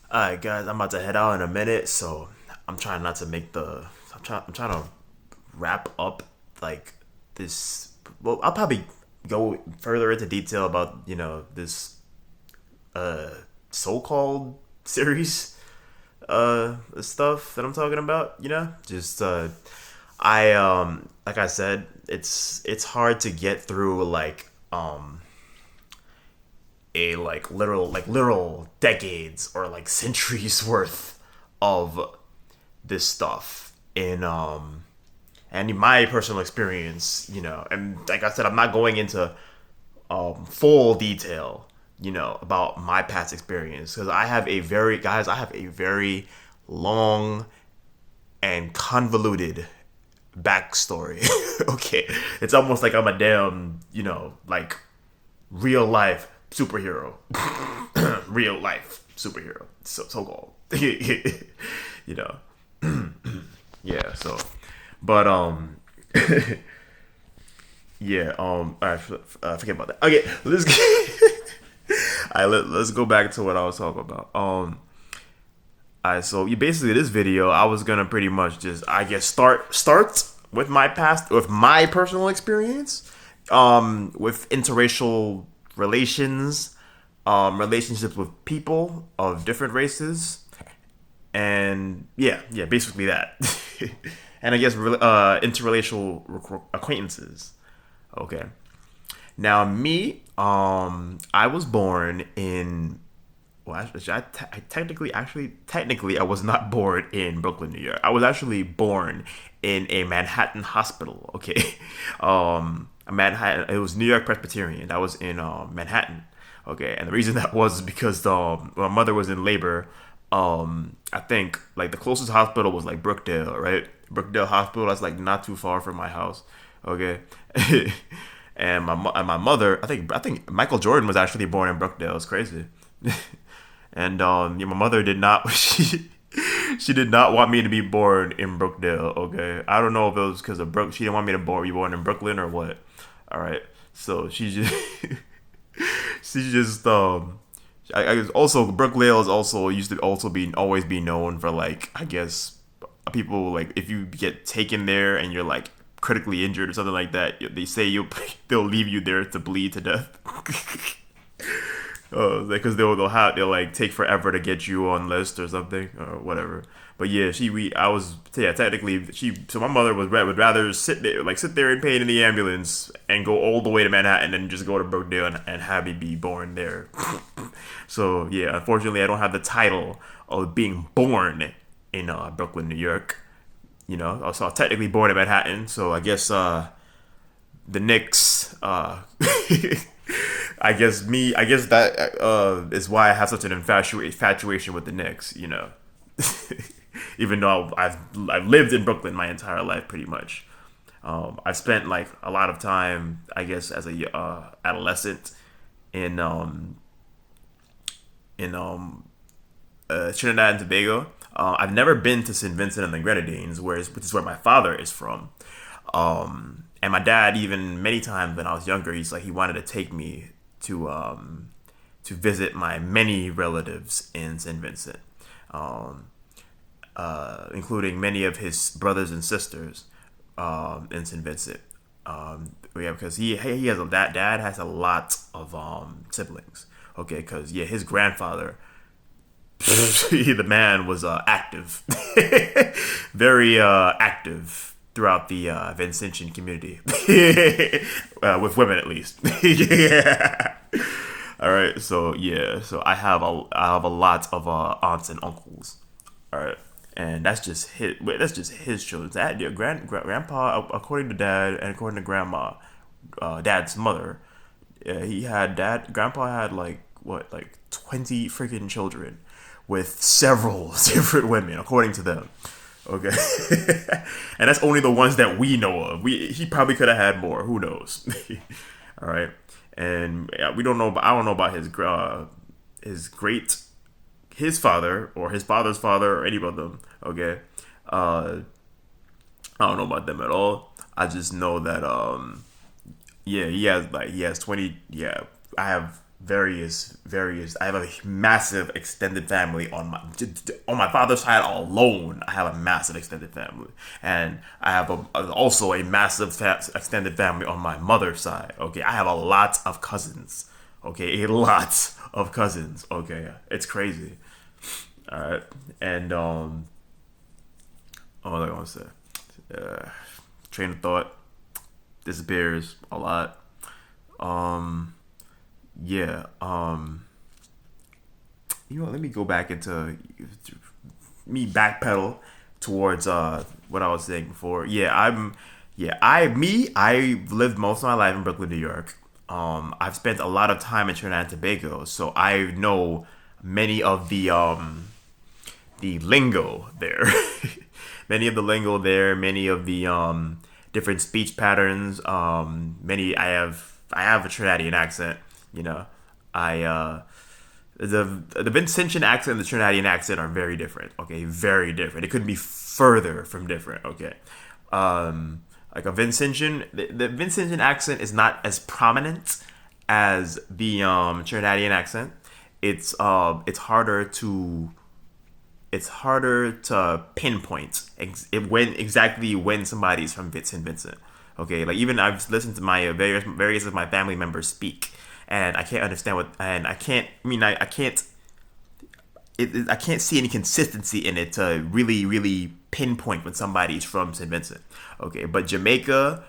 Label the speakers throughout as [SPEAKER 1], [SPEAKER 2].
[SPEAKER 1] Alright, guys, I'm about to head out in a minute, so I'm trying not to make the. I'm trying to wrap up like this. Well, I'll probably go further into detail about this uh so-called series stuff that I'm talking about. Just I like I said, it's hard to get through a literal decades or like centuries worth of this stuff and in my personal experience, and like I said, I'm not going into full detail, about my past experience because I have a very long and convoluted backstory. Okay, it's almost like I'm a damn, like real life superhero, real life superhero, so called. you know, yeah. So, but yeah. I forget about that. Okay, let's let's go back to what I was talking about. So you basically this video, I was gonna pretty much just I guess start with my personal experience, with interracial relations, relationships with people of different races, and yeah, basically that. And I guess interracial acquaintances. Okay. Now me, I was born in. Well, I technically, I was not born in Brooklyn, New York. I was actually born in a Manhattan hospital. Okay, a Manhattan. It was New York Presbyterian. That was in Manhattan. Okay, and the reason that was because my mother was in labor. I think like the closest hospital was like Brookdale, right? Brookdale Hospital. That's like not too far from my house. Okay. And my mother, I think Michael Jordan was actually born in Brookdale. It's crazy. And yeah, my mother did not she did not want me to be born in Brookdale. Okay, I don't know if it was because of Brook. She didn't want me to be born in Brooklyn or what. All right, so she just she just I guess also Brookdale is also used to also be always be known for like I guess people like if you get taken there and you're like critically injured or something like that, they say they'll leave you there to bleed to death. Because they'll like take forever to get you on list or something or whatever. But yeah, I was yeah technically so my mother would rather sit there in pain in the ambulance and go all the way to Manhattan and just go to Brookdale and have me be born there. So yeah, unfortunately, I don't have the title of being born in Brooklyn, New York. So I was technically born in Manhattan. So I guess the Knicks. I guess that is why I have such an infatuation with the Knicks. Even though I've lived in Brooklyn my entire life, pretty much. I've spent like a lot of time, I guess, as a adolescent in Trinidad and Tobago. I've never been to St. Vincent and the Grenadines, which is where my father is from. And my dad, even many times when I was younger, he wanted to take me to visit my many relatives in St. Vincent, um, including many of his brothers and sisters in St. Vincent. Yeah, because he has that dad has a lot of siblings. Okay, because yeah, his grandfather, the man was active, very active throughout the Vincentian community, with women at least. Yeah. All right, so yeah, so I have a lot of aunts and uncles. All right, and that's just his children. That yeah, grandpa, according to dad and according to grandma, dad's mother, grandpa had like what, like 20 freaking children with several different women, according to them. Okay, and that's only the ones that we know of. He probably could have had more. Who knows? All right, and yeah, we don't know. I don't know about his great his father or his father's father or any of them. Okay, uh, I don't know about them at all. I just know that yeah, he has 20. Yeah, I have. various. I have a massive extended family on my father's side alone. I have a massive extended family, and I have also a massive extended family on my mother's side. Okay, I have a lot of cousins. Okay, a lot of cousins. Okay, it's crazy. All right, and what was I gonna say? Uh, Train of thought disappears a lot. Um, yeah. Let me go back into me backpedal towards what I was saying before. I've lived most of my life in Brooklyn, New York. I've spent a lot of time in Trinidad and Tobago, so I know many of the lingo there. Many of the lingo there, many of the different speech patterns. Many I have a Trinidadian accent. You know, I the Vincentian accent and the Trinidadian accent are very different. Okay, very different. It couldn't be further from different. Okay, like the Vincentian accent is not as prominent as the Trinidadian accent. It's harder to pinpoint when somebody's from St. Vincent. Okay, like even I've listened to my various of my family members speak, and I can't understand and I can't. I mean, I can't. I can't see any consistency in it to really pinpoint when somebody's from St. Vincent. Okay, but Jamaica,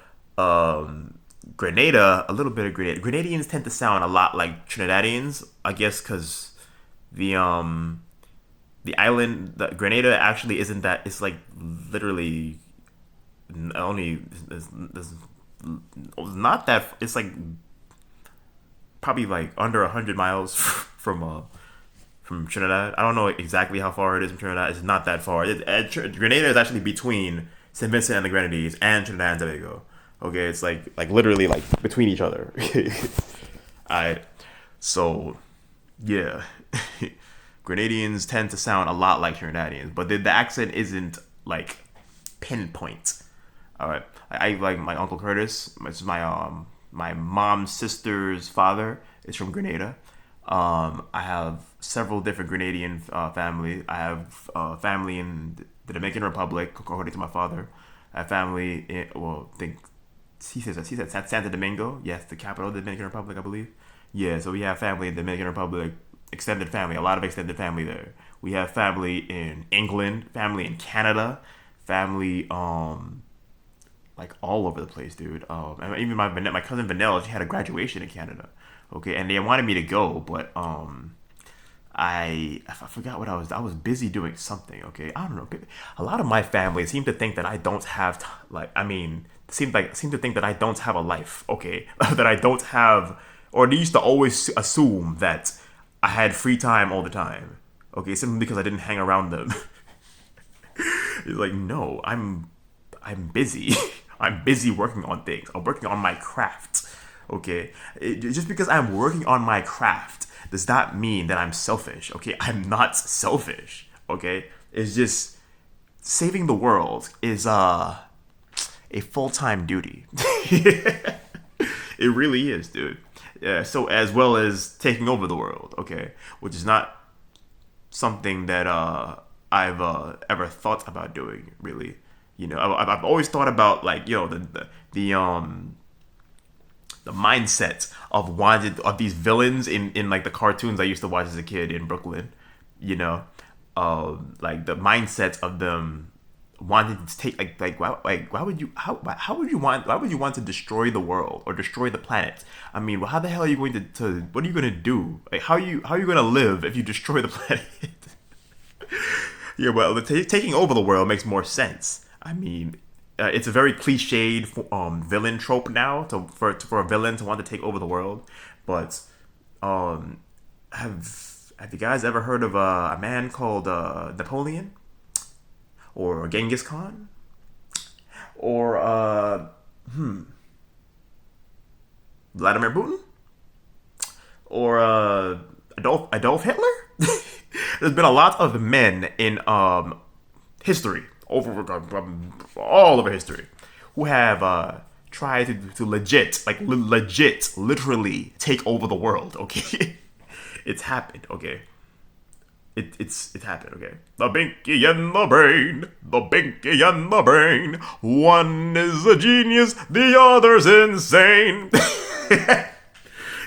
[SPEAKER 1] Grenada, a little bit of Grenada. Grenadians tend to sound a lot like Trinidadians, I guess, because the the Grenada actually isn't that. It's like literally only there's not that. It's like probably like under 100 miles from Trinidad. I don't know exactly how far it is from Trinidad. It's not that far. Grenada is actually between St. Vincent and the Grenadines and Trinidad and Tobago. Okay, it's like literally like between each other. I so yeah. Grenadians tend to sound a lot like Trinidadians, but the accent isn't like pinpoint. All right, I like my uncle Curtis. It's my mom's sister's father is from Grenada. I have several different Grenadian family. I have family in the Dominican Republic, according to my father. I have family in think he said Santo Domingo. Yes, the capital of the Dominican Republic, I believe. Yeah, so we have family in the Dominican Republic, extended family, a lot of extended family there. We have family in England, family in Canada, family like all over the place, dude. And even my cousin Vanilla, she had a graduation in Canada. Okay, and they wanted me to go, but I forgot what I was busy doing something. Okay, I don't know. A lot of my family seem to think that I don't have seem to think that I don't have a life. Okay, that I don't have, or they used to always assume that I had free time all the time. Okay, simply because I didn't hang around them. It's like, no, I'm busy. I'm busy working on things. I'm working on my craft. Okay, just because I'm working on my craft does not mean that I'm selfish. Okay, I'm not selfish. Okay, it's just saving the world is a full-time duty. It really is, dude. Yeah, so as well as taking over the world, okay, which is not something that I've ever thought about doing, really. I've always thought about, like, the mindset of these villains in like the cartoons I used to watch as a kid in Brooklyn. Like the mindset of them wanting to take why would you want to destroy the world or destroy the planet? I mean, well, how the hell are you going to what are you going to do? Like, how are you going to live if you destroy the planet? Yeah, well, taking over the world makes more sense. I mean, it's a very cliched villain trope now for a villain to want to take over the world. But have you guys ever heard of a man called Napoleon or Genghis Khan or Vladimir Putin or Adolf Hitler? There's been a lot of men in history all over history who have try to legit, like legit, literally take over the world. Okay, it's happened. Okay, it's happened. Okay, the binky and the brain, the binky and the brain. One is a genius, the other's insane.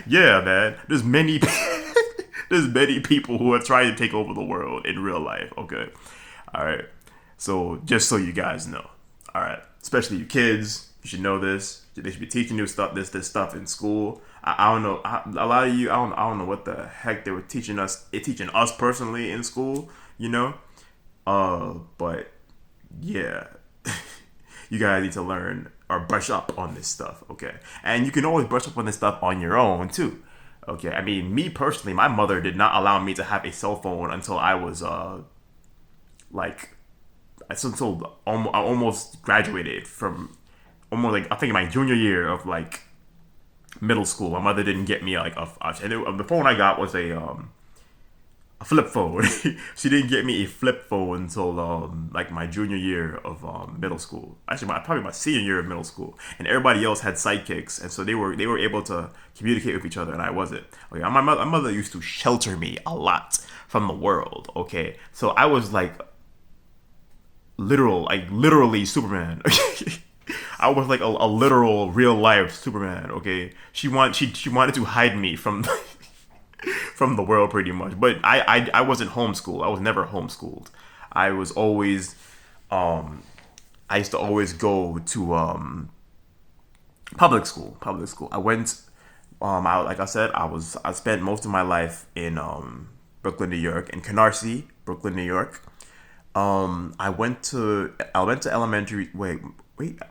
[SPEAKER 1] Yeah, man. There's many people who are trying to take over the world in real life. Okay, all right. So just so you guys know, all right, especially you kids, you should know this. They should be teaching you this stuff in school. I don't know. A lot of you, I don't know what the heck they were teaching us. Teaching us personally in school, you know. But yeah, you guys need to learn or brush up on this stuff, okay? And you can always brush up on this stuff on your own too, okay? I mean, me personally, my mother did not allow me to have a cell phone until I was like until I almost graduated from almost like I think my junior year of like middle school. My mother didn't get me like the phone I got was a flip phone. She didn't get me a flip phone until like my junior year of middle school. Actually, probably my senior year of middle school. And everybody else had sidekicks, and so they were able to communicate with each other, and I wasn't. Okay, my mother used to shelter me a lot from the world. Okay, so I was like literally Superman. I was like a literal real life Superman. Okay, she wanted to hide me from from the world pretty much. But I wasn't homeschooled. I was never homeschooled. I was always I used to always go to public school. I went like I said, I spent most of my life in Brooklyn, New York, in Canarsie, Brooklyn, New York. I went to elementary. Wait.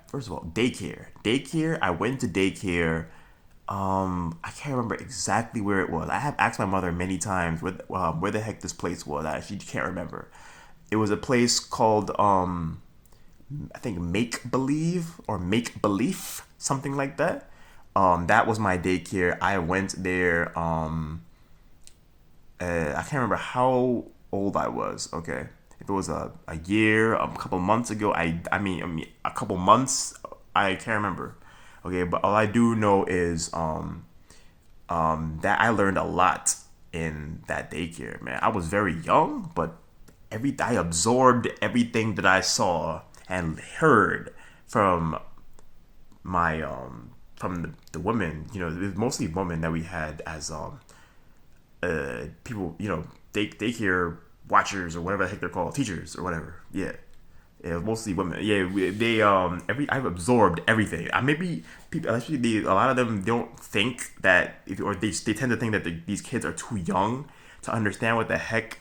[SPEAKER 1] First of all, daycare. I went to daycare. I can't remember exactly where it was. I have asked my mother many times where the heck this place was. She can't remember. It was a place called I think Make Believe or Make Belief, something like that. That was my daycare. I went there. I can't remember how old I was. Okay, if it was a year, a couple months ago. I mean a couple months. I can't remember. Okay, but all I do know is that I learned a lot in that daycare, man. I was very young, but I absorbed everything that I saw and heard from my from the women. You know, it was mostly women that we had as people. You know, daycare watchers or whatever the heck they're called, teachers or whatever. Yeah. Yeah, mostly women. Yeah, I've absorbed everything. Maybe people, especially a lot of them don't think that, or they tend to think that these kids are too young to understand what the heck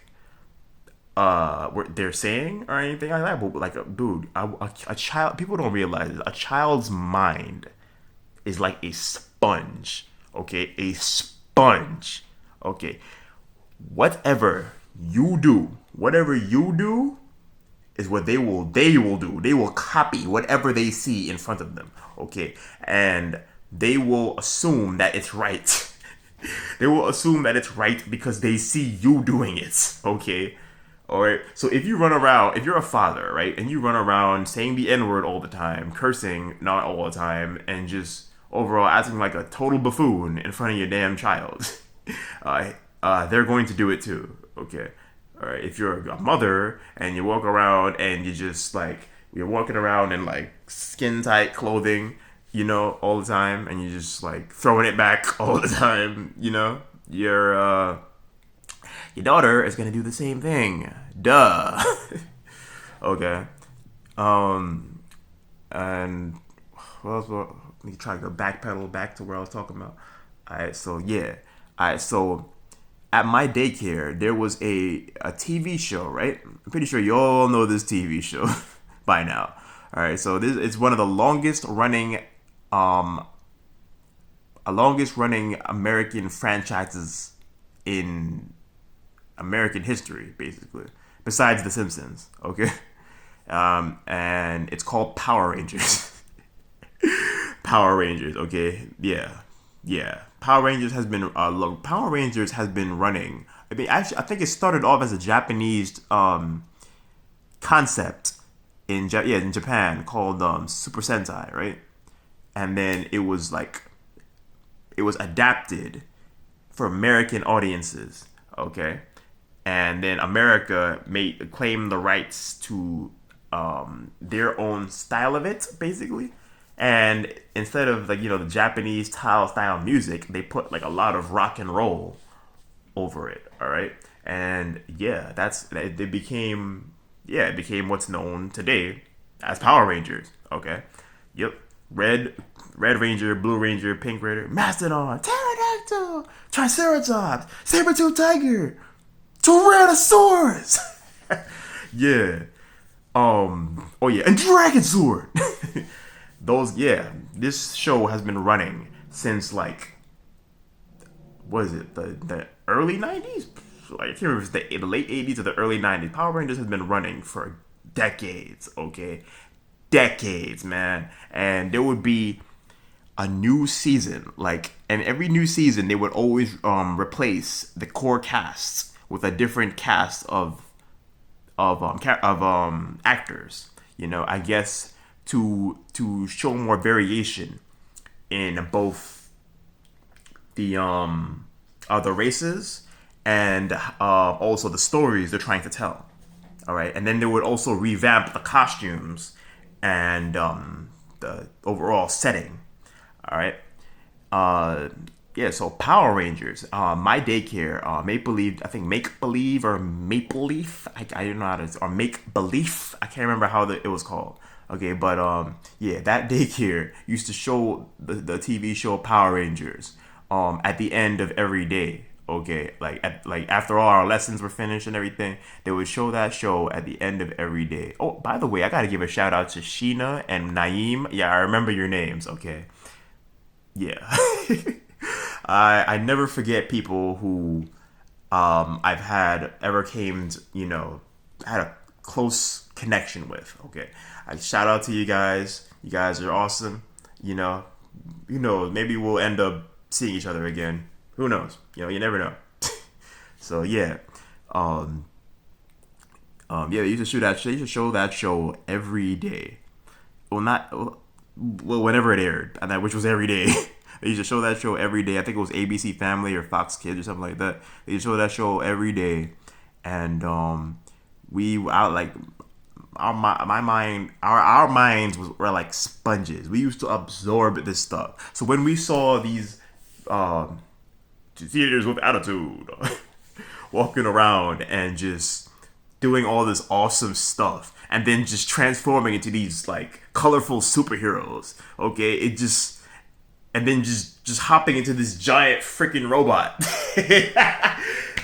[SPEAKER 1] what they're saying or anything like that. But like, dude, a child. People don't realize this. A child's mind is like a sponge. Okay, a sponge. Okay, whatever you do is what they will do. They will copy whatever they see in front of them. Okay, and they will assume that it's right. They will assume that it's right because they see you doing it. Okay. All right. So if you're a father, right, and you run around saying the N-word all the time, cursing not all the time, and just overall acting like a total buffoon in front of your damn child, they're going to do it too. Okay. All right. If you're a mother and you walk around and you're walking around in like skin tight clothing, you know, all the time, and you're just like throwing it back all the time, you know, your daughter is gonna do the same thing. Duh. Okay. And what else? Let me try to backpedal back to where I was talking about. Alright, so yeah. Alright, so at my daycare there was a TV show, right? I'm pretty sure you all know this TV show by now. Alright, so this it's one of the longest running American franchises in American history, basically, besides The Simpsons. Okay, and it's called Power Rangers. Power Rangers. Okay, yeah. Power Rangers has been running. I mean, actually, I think it started off as a Japanese concept in Japan called Super Sentai, right? and then it was adapted for American audiences, okay? And then America claimed the rights to their own style of it, basically. And instead of the Japanese style music, they put like a lot of rock and roll over it. All right, and yeah, it became what's known today as Power Rangers. Okay, yep, Red Ranger, Blue Ranger, Pink Ranger, Mastodon, Pterodactyl, Triceratops, Saber-tooth Tiger, Tyrannosaurus. Yeah. Oh yeah, and Dragon Sword. This show has been running since like, what is it, the early 90s? Like, I can't remember if it's the late 80s or the early 90s. Power Rangers has been running for decades, okay? Decades, man. And there would be a new season, and every new season they would always replace the core casts with a different cast of actors. I guess to show more variation in both the other races and also the stories they're trying to tell. All right, and then they would also revamp the costumes and the overall setting. All right. So Power Rangers, my daycare, Make Believe, I think Make Believe or Maple Leaf, I don't know how to, or Make Belief, I can't remember how it was called. Okay, but that daycare used to show the TV show Power Rangers at the end of every day. Okay, after all our lessons were finished and everything, they would show that show at the end of every day. Oh, by the way, I gotta give a shout out to Sheena and Naeem. Yeah, I remember your names. Okay, yeah. I never forget people who I've had had a close connection with. Okay, I shout out to you guys. You guys are awesome. Maybe we'll end up seeing each other again. Who knows? You never know. So yeah, they used to shoot that. They used to show that show every day. Whenever it aired, which was every day. They used to show that show every day. I think it was ABC Family or Fox Kids or something like that. They used to show that show every day, and our minds were like sponges. We used to absorb this stuff. So when we saw these theaters with attitude walking around and just doing all this awesome stuff, and then just transforming into these like colorful superheroes, and then just hopping into this giant freaking robot. It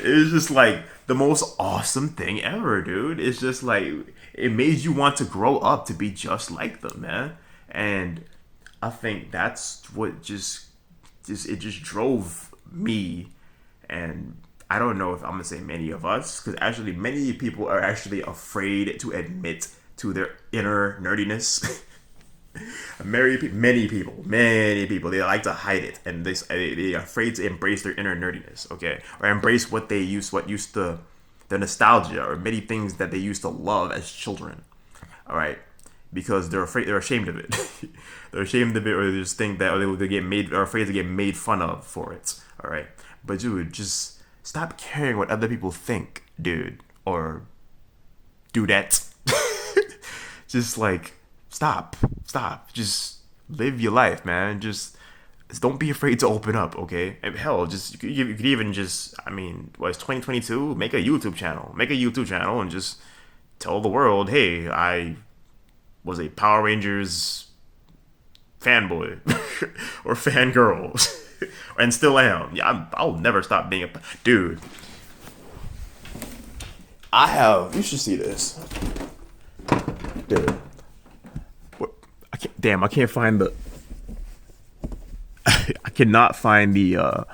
[SPEAKER 1] was just like the most awesome thing ever, dude. It's just like, it made you want to grow up to be just like them, man. And I think that's what it just drove me. And I don't know if I'm gonna say many of us, because actually many people are actually afraid to admit to their inner nerdiness. Many people, they like to hide it, and they are afraid to embrace their inner nerdiness, okay, or embrace what used to the nostalgia, or many things that they used to love as children. All right, because they're ashamed of it. They're ashamed of it, or they just think that, or they're afraid to get made fun of for it. All right, but dude, just stop caring what other people think, dude, or dudettes. Just like, stop, just live your life, man. Just don't be afraid to open up, okay? And hell, you could even just, it's 2022, make a YouTube channel and just tell the world, hey, I was a Power Rangers fanboy or fangirl, and still am. Yeah, I'll never stop being a dude. You should see this, dude. I can't find I cannot find the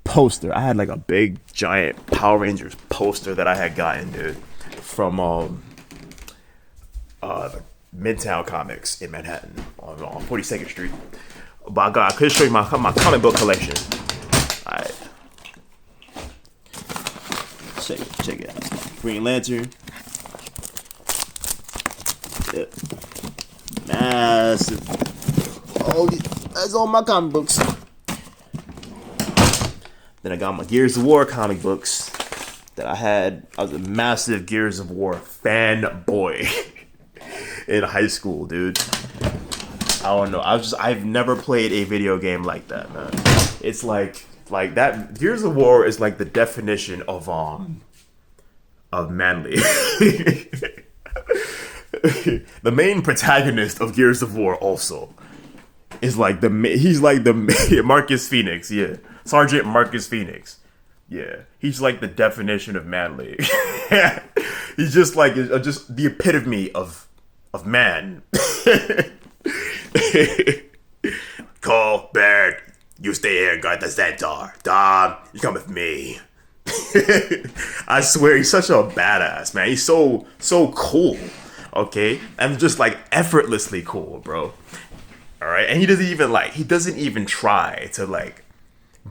[SPEAKER 1] poster. I had like a big giant Power Rangers poster that I had gotten, dude, from Midtown Comics in Manhattan on 42nd Street. But I could show you my comic book collection. Alright. Check it out. Green Lantern. Yep. Massive. That's all my comic books. Then I got my Gears of War comic books that I was a massive Gears of War fanboy in high school, dude. I don't know. I've never played a video game like that, man. It's like that. Gears of War is like the definition of manly. The main protagonist of Gears of War also is like he's like the Marcus Phoenix, yeah. Sergeant Marcus Phoenix. Yeah. He's like the definition of manly. He's just like just the epitome of man. Cole, Baird, you stay here and guard the centaur. Dom, you come with me. I swear, he's such a badass, man. He's so cool, okay? And just like effortlessly cool, bro. All right, and he doesn't even try to like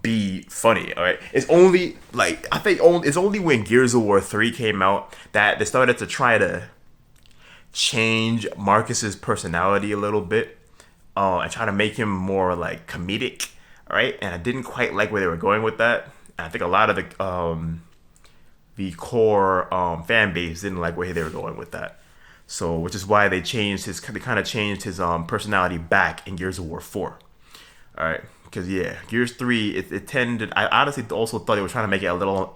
[SPEAKER 1] be funny. All right, it's only like it's only when Gears of War 3 came out that they started to try to change Marcus's personality a little bit. And try to make him more like comedic, right? And I didn't quite like where they were going with that. And I think a lot of the core fan base didn't like where they were going with that. So, which is why they kind of changed his personality back in Gears of War 4. All right, because yeah, Gears 3 it tended. I honestly also thought they were trying to make it a little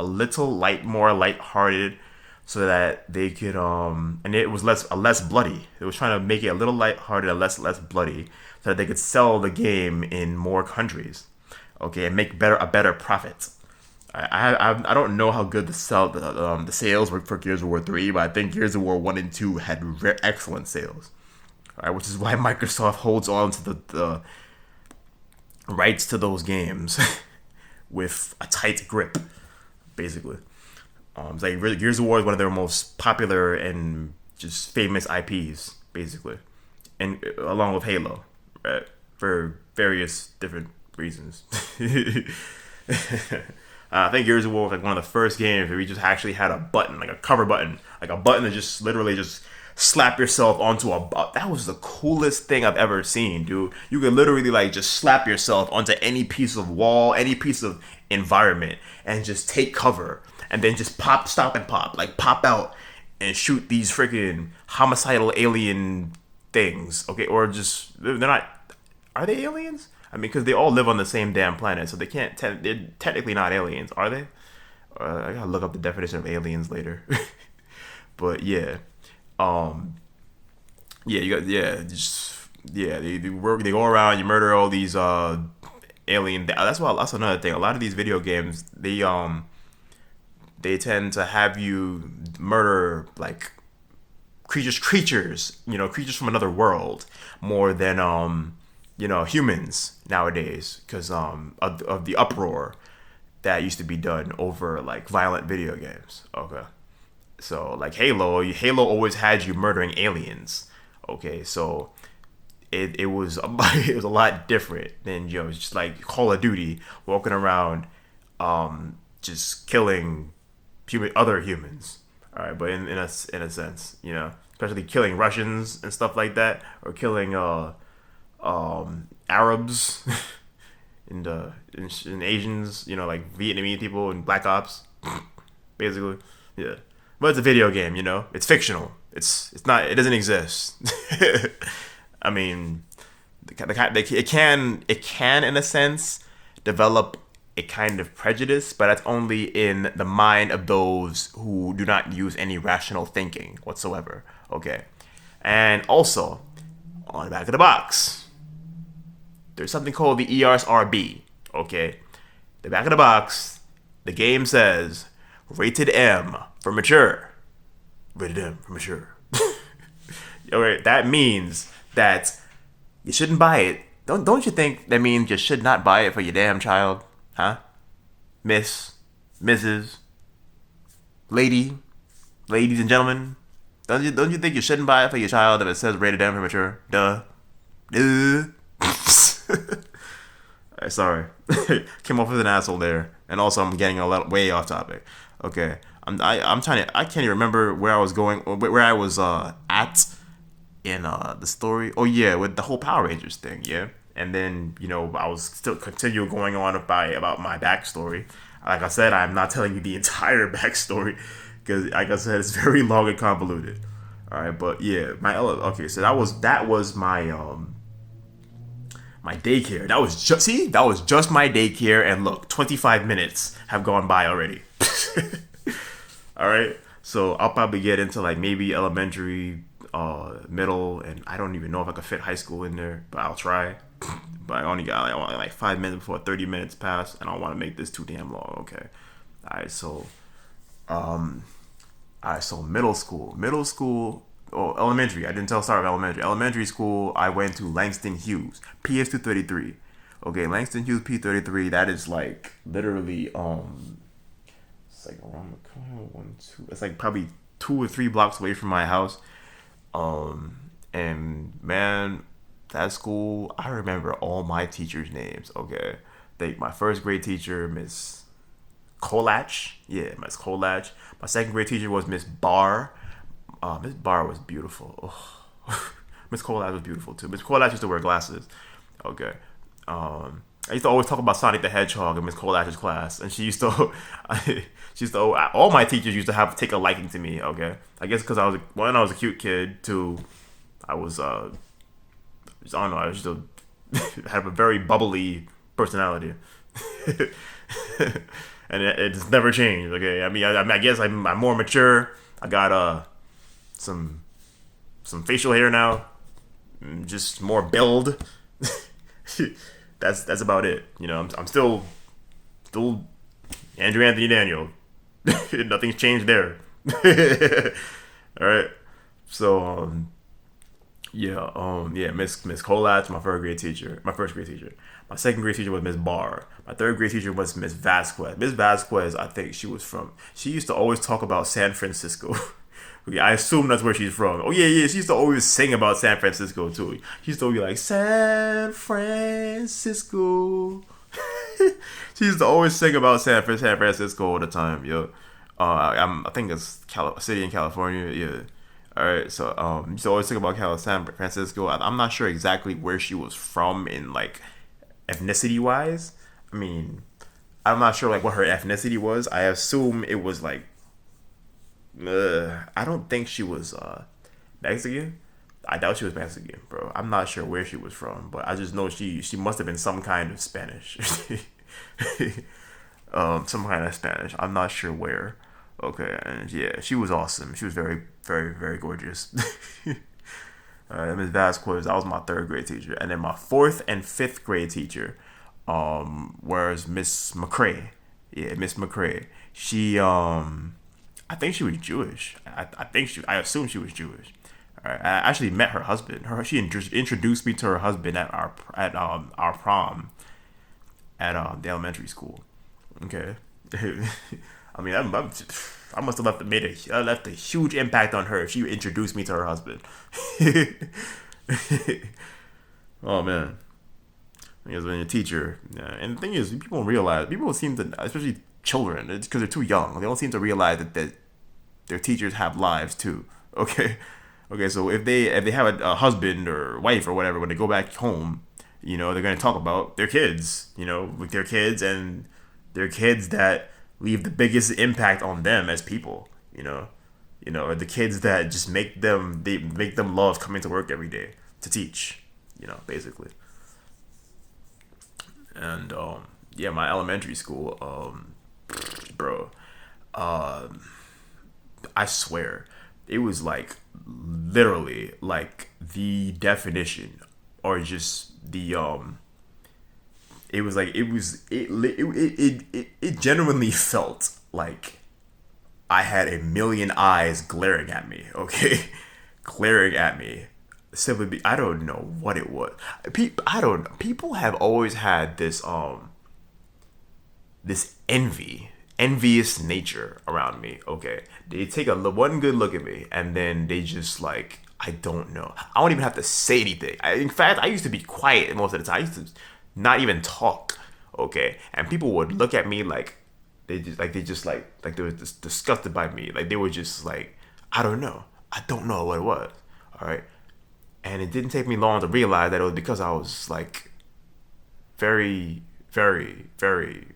[SPEAKER 1] more lighthearted, so that they could and it was less bloody. It was trying to make it a little lighthearted and less bloody, so that they could sell the game in more countries, okay, and make a better profit. I don't know how good the sales were for Gears of War 3, but I think Gears of War 1 and 2 had excellent sales. All right, which is why Microsoft holds on to the rights to those games with a tight grip, basically. It's like Gears of War is one of their most popular and just famous IPs, basically, and along with Halo, right, for various different reasons. I think Gears of War was like one of the first games where we just actually had a button, like a cover button, like a button to just literally just slap yourself onto that was the coolest thing I've ever seen, dude. You could literally like just slap yourself onto any piece of wall, any piece of environment, and just take cover. And then just stop and pop out and shoot these freaking homicidal alien things, okay? Or just, they're not, are they aliens? I mean, because they all live on the same damn planet, so they're technically not aliens, are they? I gotta look up the definition of aliens later. But yeah, they go around, you murder all these alien. That's another thing. A lot of these video games, they tend to have you murder like creatures, creatures from another world more than humans nowadays, because of the uproar that used to be done over like violent video games. Okay, so like Halo always had you murdering aliens. Okay, so it was it was a lot different than just like Call of Duty, walking around just killing other humans. All right, but in a sense, especially killing Russians and stuff like that, or killing Arabs and Asians, like Vietnamese people and Black Ops, basically. Yeah, but it's a video game, it's fictional. It's not. It doesn't exist. I mean, it can in a sense develop a kind of prejudice, but that's only in the mind of those who do not use any rational thinking whatsoever. Okay, and also on the back of the box, there's something called the ESRB. Okay, the back of the box, the game says rated M for mature. Rated M for mature. Alright, that means that you shouldn't buy it. Don't you think that means you should not buy it for your damn child? Huh? Miss, Mrs., ladies and gentlemen, don't you think you shouldn't buy it for your child if it says rated M for mature? Duh. Sorry, came off as an asshole there, and also I'm getting way off topic. Okay, I can't even remember where I was going, where I was at in the story. Oh yeah, with the whole Power Rangers thing. Yeah, And then, I was still continue going on about my backstory. Like I said, I'm not telling you the entire backstory because, like I said, it's very long and convoluted. All right, but yeah, okay. So that was my daycare. That was just my daycare, and look, 25 minutes have gone by already. All right, so I'll probably get into like maybe elementary, middle, and I don't even know if I could fit high school in there, but I'll try. But I only got like 5 minutes before 30 minutes pass, and I don't want to make this too damn long. Okay, all right, so middle school. Oh, elementary. I didn't start of elementary. Elementary school, I went to Langston Hughes, Pt.3. Okay, Langston Hughes P33. That is like literally it's like around the corner, 1, 2. It's like probably 2 or 3 blocks away from my house. And man, that school, I remember all my teachers' names. Okay, my first grade teacher, Miss Kolach. Yeah, Miss Kolach. My second grade teacher was Miss Barr. Miss Barr was beautiful. Oh. Miss Kolach was beautiful too. Miss Kolach used to wear glasses. Okay. I used to always talk about Sonic the Hedgehog in Miss Kolach's class, and she used to, all my teachers used to take a liking to me. Okay, I guess because I was a cute kid. Two, I was I don't know, I used to have a very bubbly personality, and it's never changed. Okay, I guess I'm more mature. I got some facial hair now, just more build. That's about it. I'm still Andrew Anthony Daniel. Nothing's changed there. All right. So Miss Kolach, my first grade teacher. My second grade teacher was Miss Barr. My third grade teacher was Miss Vasquez. Miss Vasquez, I think she used to always talk about San Francisco. I assume that's where she's from. Oh yeah. She used to always sing about San Francisco too. She used to be like San Francisco. She used to always sing about San Francisco all the time. Yo, I think it's a city in California. Yeah. All right. So used to always sing about San Francisco. I'm not sure exactly where she was from in like ethnicity wise. I'm not sure like what her ethnicity was. I assume it was like. I don't think she was Mexican. I doubt she was Mexican, bro. I'm not sure where she was from, but I just know she must have been some kind of Spanish. Some kind of Spanish. I'm not sure where. Okay, and yeah, she was awesome. She was very, very, very gorgeous. Ms. Vasquez, that was my third grade teacher, and then my fourth and fifth grade teacher, was Miss McCrae. Yeah, Miss McCrae. She I think she was Jewish. I assume she was Jewish. All right. I actually met her husband. She introduced me to her husband at our prom at the elementary school. Okay. I must have left a huge impact on her if she introduced me to her husband. Oh man. Because when you're a teacher, and the thing is, people seem to, especially children, it's because they're too young. They don't seem to realize that their teachers have lives too. Okay, So if they have a husband or wife or whatever, when they go back home, they're going to talk about their kids. With their kids and their kids that leave the biggest impact on them as people. Or the kids that just make them love coming to work every day to teach. Basically. And my elementary school, bro, I swear, it was like literally like the definition, or just the it genuinely felt like I had a million eyes glaring at me. Okay, glaring at me. I don't know what it was. People have always had this envious nature around me. Okay, they take one good look at me, and then they just like, I don't know. I don't even have to say anything. In fact, I used to be quiet most of the time. I used to not even talk. Okay, and people would look at me like they were just disgusted by me. Like they were just like, I don't know what it was. All right. And it didn't take me long to realize that it was because I was like very, very, very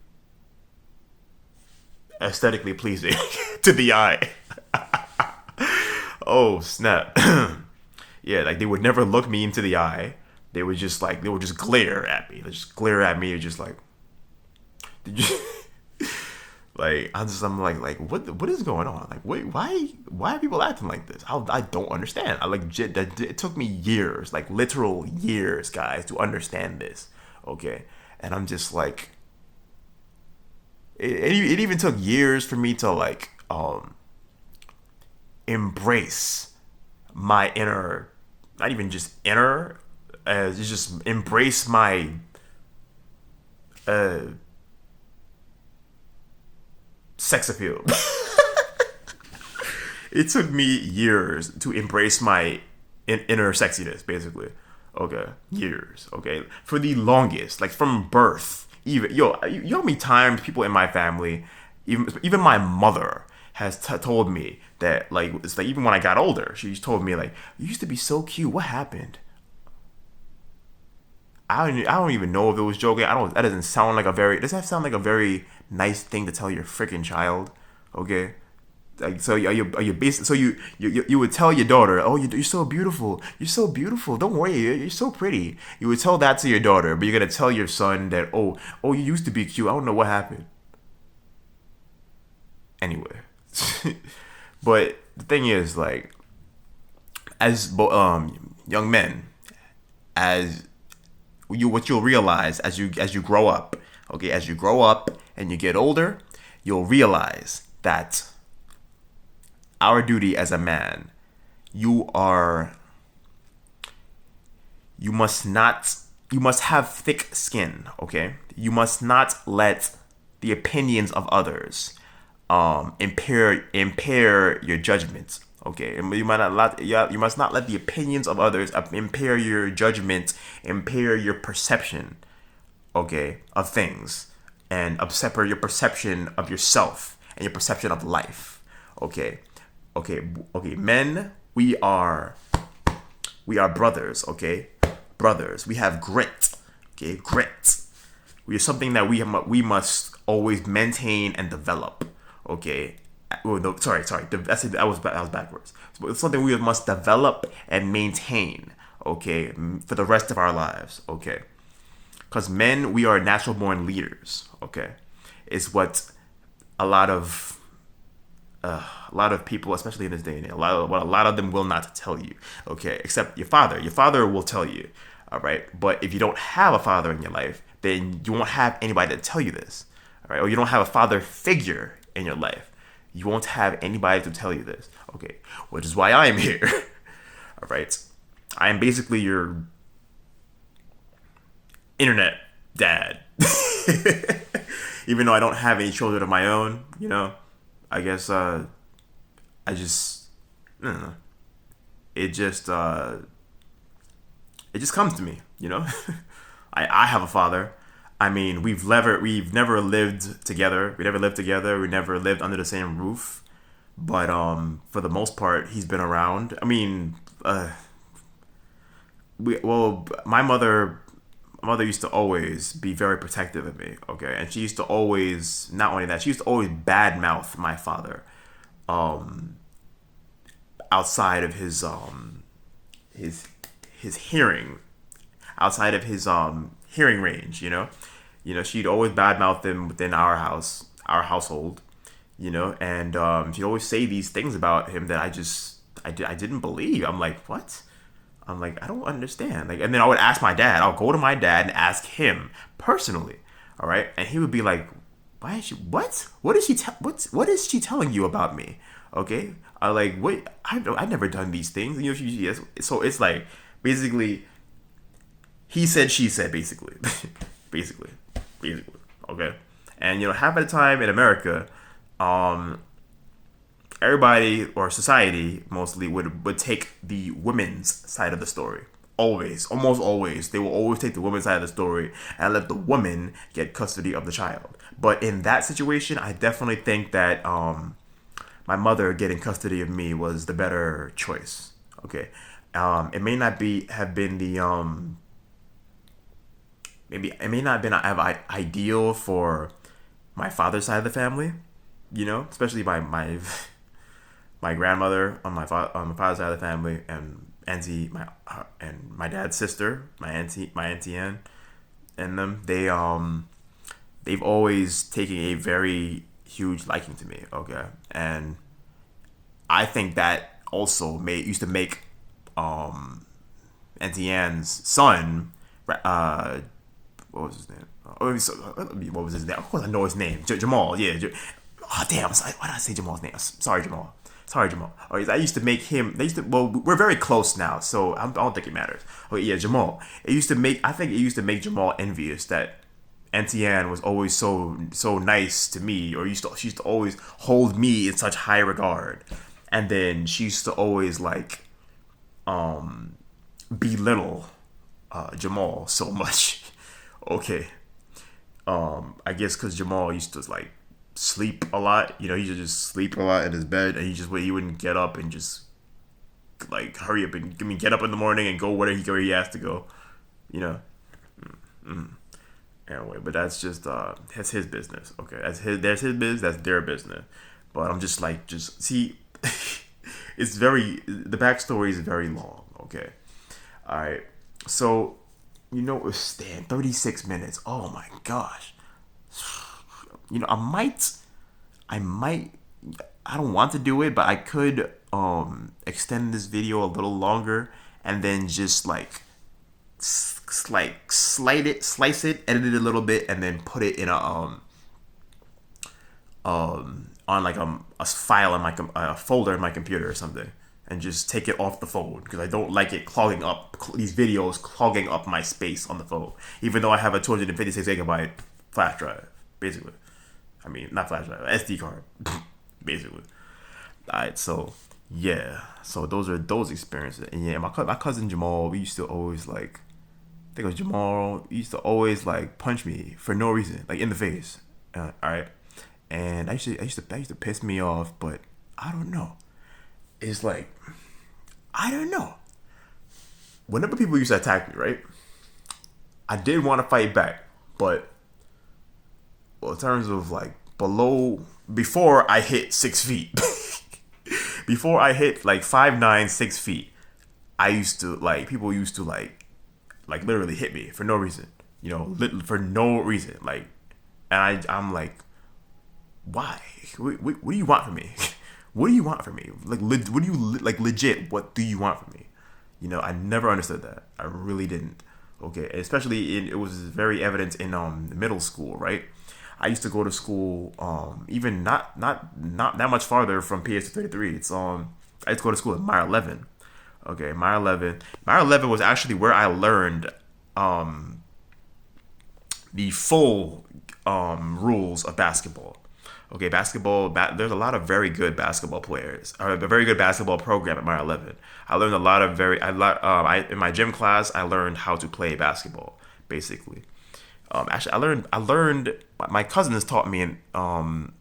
[SPEAKER 1] aesthetically pleasing to the eye. Oh snap! Yeah, like they would never look me into the eye. They would just glare at me. They just glare at me, just like, did you? Like I'm like what is going on? Like wait, why are people acting like this? I don't understand. I like it took me years, like literal years, guys, to understand this. Okay, and I'm just like it even took years for me to like embrace my inner, not even just inner, as just embrace my uh sex appeal. It took me years to embrace my inner sexiness, basically. Okay, years. Okay, for the longest, like from birth. Even you know how many times people in my family, even my mother has told me that like it's like even when I got older, she's told me like you used to be so cute. What happened? I don't even know if it was joking. I don't. That doesn't sound like a very. Does that sound like a very nice thing to tell your freaking child? Okay, like so are you basically so you would tell your daughter, oh you're so beautiful, you're so beautiful. Don't worry, you're so pretty. You would tell that to your daughter, but you're gonna tell your son that oh you used to be cute. I don't know what happened. Anyway, but the thing is like as young men as what you'll realize as you grow up, okay, as you grow up and you get older, you'll realize that our duty as a man, you are you must not you must have thick skin, okay? You must not let the opinions of others impair your judgment. Okay, and you must not let the opinions of others impair your judgment, impair your perception, okay, of things, and separate your perception of yourself and your perception of life. Okay, okay. Men, we are brothers. Okay, brothers. We have grit. Okay, grit. We are something that we must always maintain and develop. Okay. Oh, no, sorry. That was backwards. So it's something we must develop and maintain. Okay, for the rest of our lives. Okay, because men, we are natural born leaders. Okay, it's what a lot of people, especially in this day and age, what a lot of them will not tell you. Okay, except your father. Your father will tell you. All right, but if you don't have a father in your life, then you won't have anybody to tell you this. All right, or you don't have a father figure in your life. You won't have anybody to tell you this. Okay, which is why I am here. All right, I am basically your internet dad. Even though I don't have any children of my own, I guess I just I don't know. It just comes to me, I have a father. I mean, we've never lived together. We never lived together. We never lived under the same roof. But for the most part, he's been around. I mean, my mother used to always be very protective of me. Okay, and she used to always, not only that, she used to always badmouth my father, outside of his hearing, outside of his hearing range. She'd always badmouth him within our household. And she'd always say these things about him that I didn't believe. I'm like, what? I'm like, I don't understand. Like, and then I would ask my dad. I'll go to my dad and ask him personally. All right, and he would be like, why is she? What? What is she? What is she telling you about me? Okay, I like, wait, I've never done these things. So it's like basically, he said, she said, basically, basically. Okay, and half of the time in America, everybody or society mostly would take the women's side of the story. Always, almost always, they will always take the women's side of the story and let the woman get custody of the child. But in that situation, I definitely think that my mother getting custody of me was the better choice. Okay, it may not have been maybe it may not have been ideal for my father's side of the family, especially my grandmother on on my father's side of the family, and auntie and my dad's sister, my auntie Ann, and them. They've always taken a very huge liking to me. Okay, and I think that also made used to make Auntie Anne's son, uh, what was his name? What was his name? Of course, I know his name. Jamal. Yeah. Oh damn! Why did I say Jamal's name? Sorry, Jamal. Sorry, Jamal. Oh, I used to make him. They used to. Well, we're very close now, so I don't think it matters. Oh yeah, Jamal. It used to make. I think it used to make Jamal envious that Auntie Anne was always so nice to me, or she used to always hold me in such high regard, and then she used to always like belittle Jamal so much. Okay, I guess because Jamal used to like sleep a lot. He used to just sleep a lot in his bed, and he wouldn't get up and just like hurry up and get up in the morning and go where he has to go. You know. Anyway, but that's his business. Okay, that's his business. That's their business. But I'm just see, the backstory is very long. Okay, all right. So, it's 36 minutes. Oh my gosh. I might, I don't want to do it, but I could extend this video a little longer and then just slice it, edit it a little bit, and then put it in on like a file in a folder in my computer or something, and just take it off the phone because I don't like it clogging up these videos, clogging up my space on the phone. Even though I have a 256 gigabyte flash drive, basically. I mean, not flash drive, SD card, basically. Alright, so yeah, so those are those experiences, and yeah, my cousin Jamal, we used to always like. I think it was Jamal used to always like punch me for no reason, like in the face. All right, and I used to piss me off, but I don't know. It's like I don't know. Whenever people used to attack me, right, I did want to fight back, but in terms of like before I hit 6 feet, before I hit like 5'9", 6 feet, people used to literally hit me for no reason, for no reason, and I'm like, why? What do you want from me? What do you want from me? What do you legit? What do you want from me? I never understood that. I really didn't. Okay, especially it was very evident in middle school, right? I used to go to school even not that much farther from Pt.3. It's I used to go to school at Mile 11. Okay, Mile 11. Mile 11 was actually where I learned the full rules of basketball. Okay, there's a lot of very good basketball players, or a very good basketball program at Mile 11. I learned a lot of in my gym class, I learned how to play basketball, basically. Actually, I learned, my cousins taught me the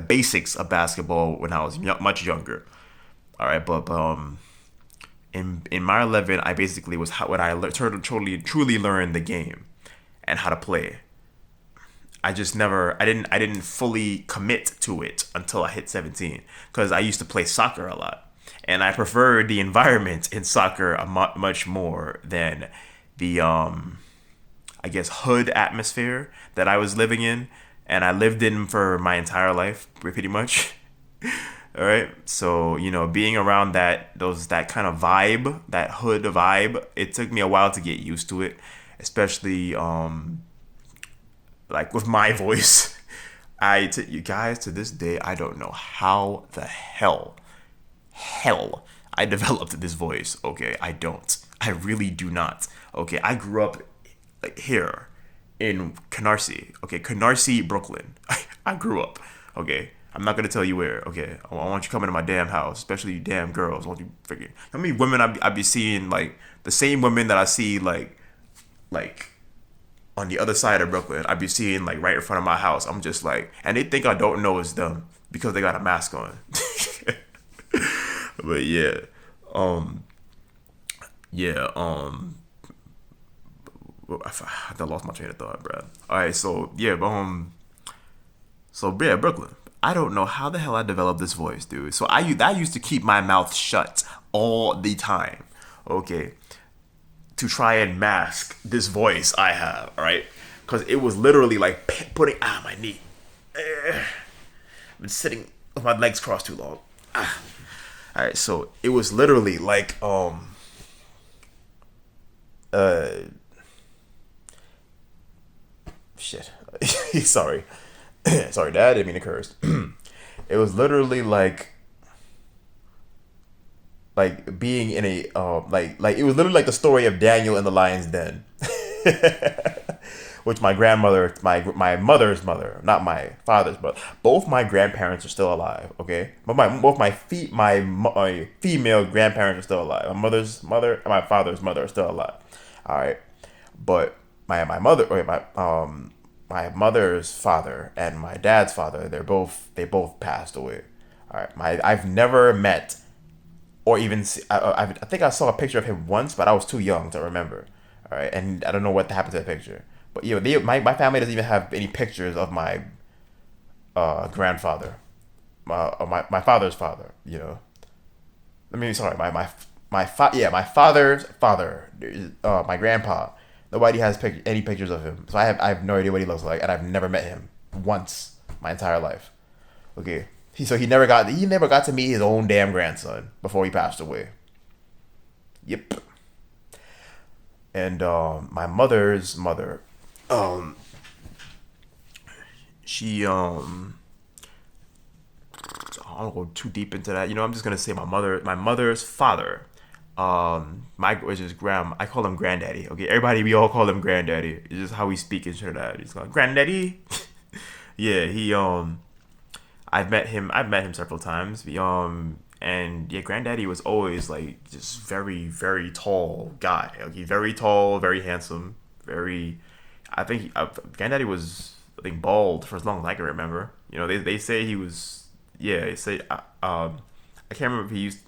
[SPEAKER 1] basics of basketball when I was much younger. All right, but in Mile 11, I basically was when I truly learned the game and how to play. I didn't fully commit to it until I hit 17, because I used to play soccer a lot, and I preferred the environment in soccer much more than the I guess hood atmosphere that I was living in, and I lived in for my entire life, pretty much. All right, so being around that kind of vibe, that hood vibe, it took me a while to get used to it, especially like with my voice. You guys, to this day, I don't know how the hell I developed this voice. Okay, I don't. I really do not. Okay, I grew up here in Canarsie. Okay, Canarsie, Brooklyn. I grew up. Okay, I'm not gonna tell you where. Okay, I want you coming to my damn house, especially you damn girls. I want you freaking. How many women I be seeing, like the same women that I see like on the other side of Brooklyn, I be seeing like right in front of my house. I'm just like, and they think I don't know it's them because they got a mask on. But yeah, I lost my train of thought, bro. All right, so yeah, so yeah, Brooklyn. I don't know how the hell I developed this voice, dude. So I used to keep my mouth shut all the time, okay, to try and mask this voice I have, all right, because it was literally like putting my knee. I've been sitting with my legs crossed too long. All right, so it was literally like shit. Sorry. Sorry, Dad. I didn't mean to curse. It was literally like being in a like it was literally like the story of Daniel in the lion's den. Which my grandmother, my mother's mother, not my father's mother, both my grandparents are still alive. Okay, but both my female grandparents are still alive. My mother's mother and my father's mother are still alive. All right, but my mother, okay, my mother's father and my dad's father, they both passed away. All right, I've never met or even I think I saw a picture of him once, but I was too young to remember. All right, and I don't know what happened to the picture. But my family doesn't even have any pictures of my grandfather, my father's father. You know, I mean, sorry, my father's father, my grandpa. Nobody has any pictures of him, so I have no idea what he looks like, and I've never met him once my entire life. Okay, so he never got to meet his own damn grandson before he passed away. Yep. And my mother's mother, um, she I don't go too deep into that. You know, I'm just gonna say my mother's father, which is I call him granddaddy. Okay, everybody, we all call him granddaddy. It's just how we speak in Trinidad. He's called granddaddy. Yeah, I've met him several times. And yeah, granddaddy was always like just very, very tall guy. Like he's very tall, very handsome, very. I think granddaddy was, I think, bald for as long as I can remember. You know, they say he was. Yeah, they say. I can't remember if he used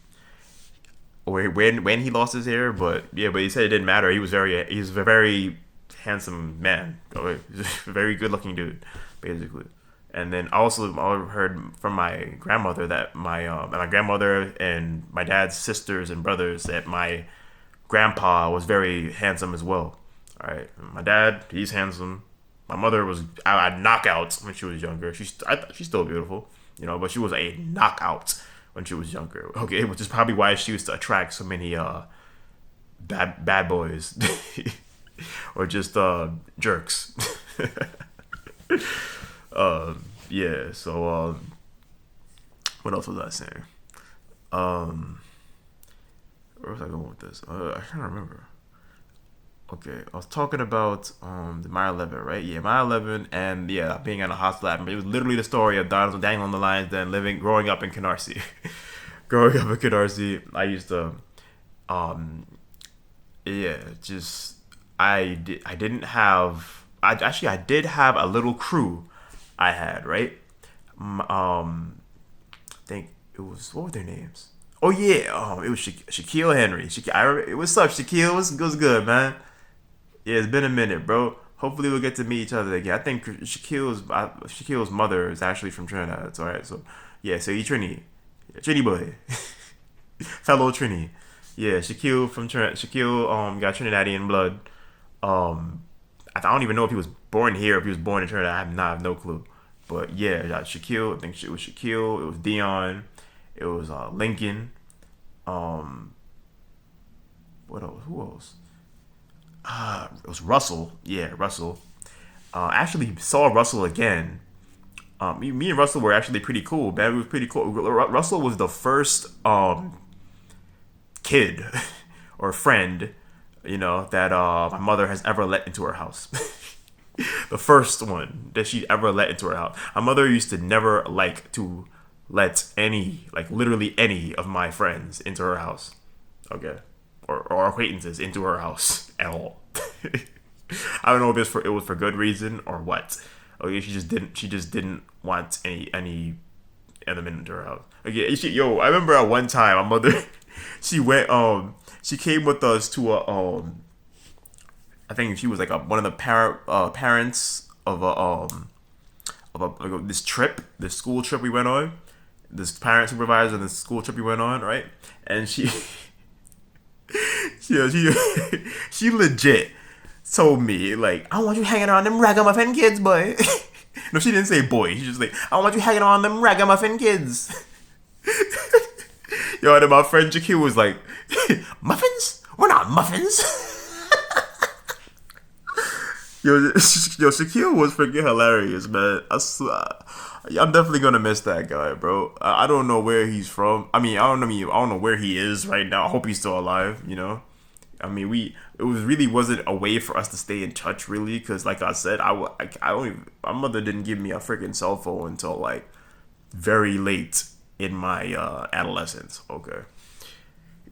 [SPEAKER 1] or when he lost his hair, but yeah, but he said it didn't matter. He's a very handsome man, a very good looking dude, basically. And then also I heard from my grandmother that my grandmother and my dad's sisters and brothers that my grandpa was very handsome as well. All right, my dad, he's handsome. My mother was a knockout when she was younger. She's still beautiful, you know, but she was a knockout when she was younger. Okay, which is probably why she used to attract so many bad boys or just jerks. Yeah. So, what else was I saying? Where was I going with this? I can't remember. Okay, I was talking about the Mile 11, right? Yeah, Mile 11, and yeah, being in a hospital. It was literally the story of Daniel on the Lions Den, growing up in Canarsie. Growing up in Canarsie, I used to, um, yeah, just I didn't have. I did have a little crew I had, right? I think it was, what were their names? Oh yeah, it was Shaquille Henry. What's up, Shaquille? What's good, man? Yeah, it's been a minute, bro. Hopefully we'll get to meet each other again. I think Shaquille's mother is actually from Trinidad. It's all right. So yeah, so he Trini boy, fellow Trini. Yeah, Shaquille from Trinidad. Shaquille got Trinidadian blood. I don't even know if he was born here, if he was born in Trinidad. I have no clue. But yeah, Shaquille. I think it was Shaquille. It was Dion. It was Lincoln. What else? Who else? It was Russell. Yeah, Russell. Actually saw Russell again. Me and Russell were actually pretty cool, man. It was pretty cool. Russell was the first kid or friend, you know, that my mother has ever let into her house. The first one that she ever let into her house. My mother used to never like to let literally any of my friends into her house. Okay. Or acquaintances into her house at all. I don't know if it was for good reason or what. Okay, she just didn't want any other men into her house. Okay, I remember at one time my mother she came with us to I think she was like one of the parents of this trip, this school trip we went on. This parent supervisor and this school trip we went on, right? And she legit told me like, I want you hanging around them ragamuffin kids, boy. No, she didn't say boy. She just like, I want you hanging around them ragamuffin kids. Yo, and then my friend Jakil was like, muffins? We're not muffins. Yo, Shaquille was freaking hilarious, man. I swear, I'm definitely gonna miss that guy, bro. I don't know where he's from. I don't know where he is right now. I hope he's still alive. You know, it wasn't a way for us to stay in touch, really, because like I said, I don't even, my mother didn't give me a freaking cell phone until like very late in my adolescence. Okay,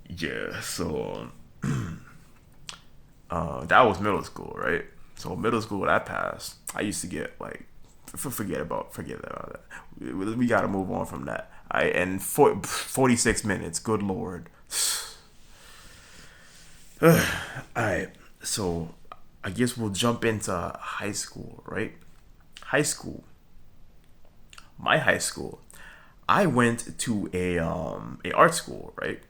[SPEAKER 1] yeah, so that was middle school, right? So middle school that passed, I used to get like forget about that. We got to move on from that. And 46 minutes. Good lord. All right. So I guess we'll jump into high school, right? High school. My high school. I went to a art school, right?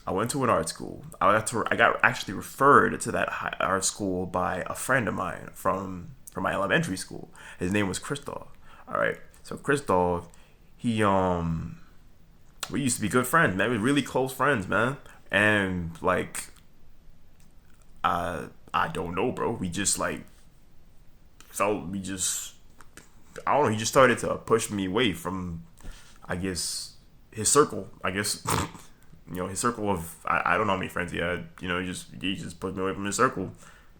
[SPEAKER 1] I went to an art school. I got actually referred to that art school by a friend of mine from my elementary school. His name was Christoph. All right, so Christoph, he we used to be good friends, man. We were really close friends, man. And like, I don't know, bro. We just like felt we just I don't know. He just started to push me away from, I guess, his circle. I guess. His circle of I don't know how many friends he had. He just put me away from his circle,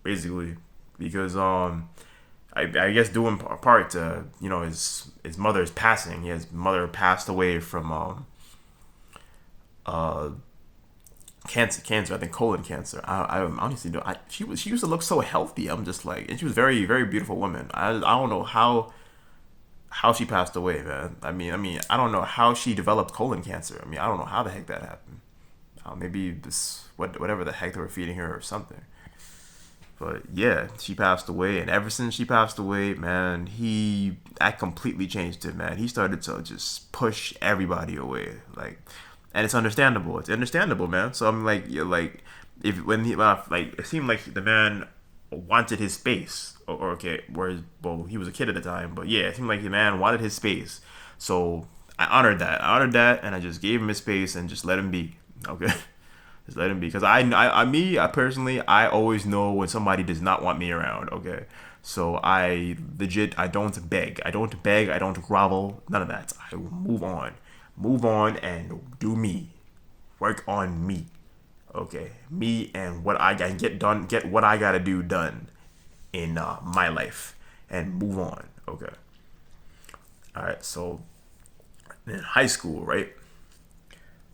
[SPEAKER 1] basically, because I guess doing part to his mother's passing. His mother passed away from cancer. I think colon cancer. I honestly don't. She used to look so healthy. I'm just like, and she was very very beautiful woman. I don't know how she passed away, man. I mean, I don't know how she developed colon cancer. I don't know how the heck that happened. Maybe whatever the heck they were feeding her or something. But yeah, she passed away, and ever since she passed away, man, that completely changed him, man. He started to just push everybody away, like, and it's understandable. It's understandable, man. So I'm like, if when he like, it seemed like the man wanted his space, or okay, well, he was a kid at the time, but yeah, it seemed like the man wanted his space. So I honored that, and I just gave him his space and just let him be. Okay, just let him be, because I personally, I always know when somebody does not want me around. Okay, so I don't beg, I don't grovel, none of that. I will move on and do me, work on me. Okay, me and what I can get done, get what I gotta do done in my life, and move on. Okay, all right. So in high school, right?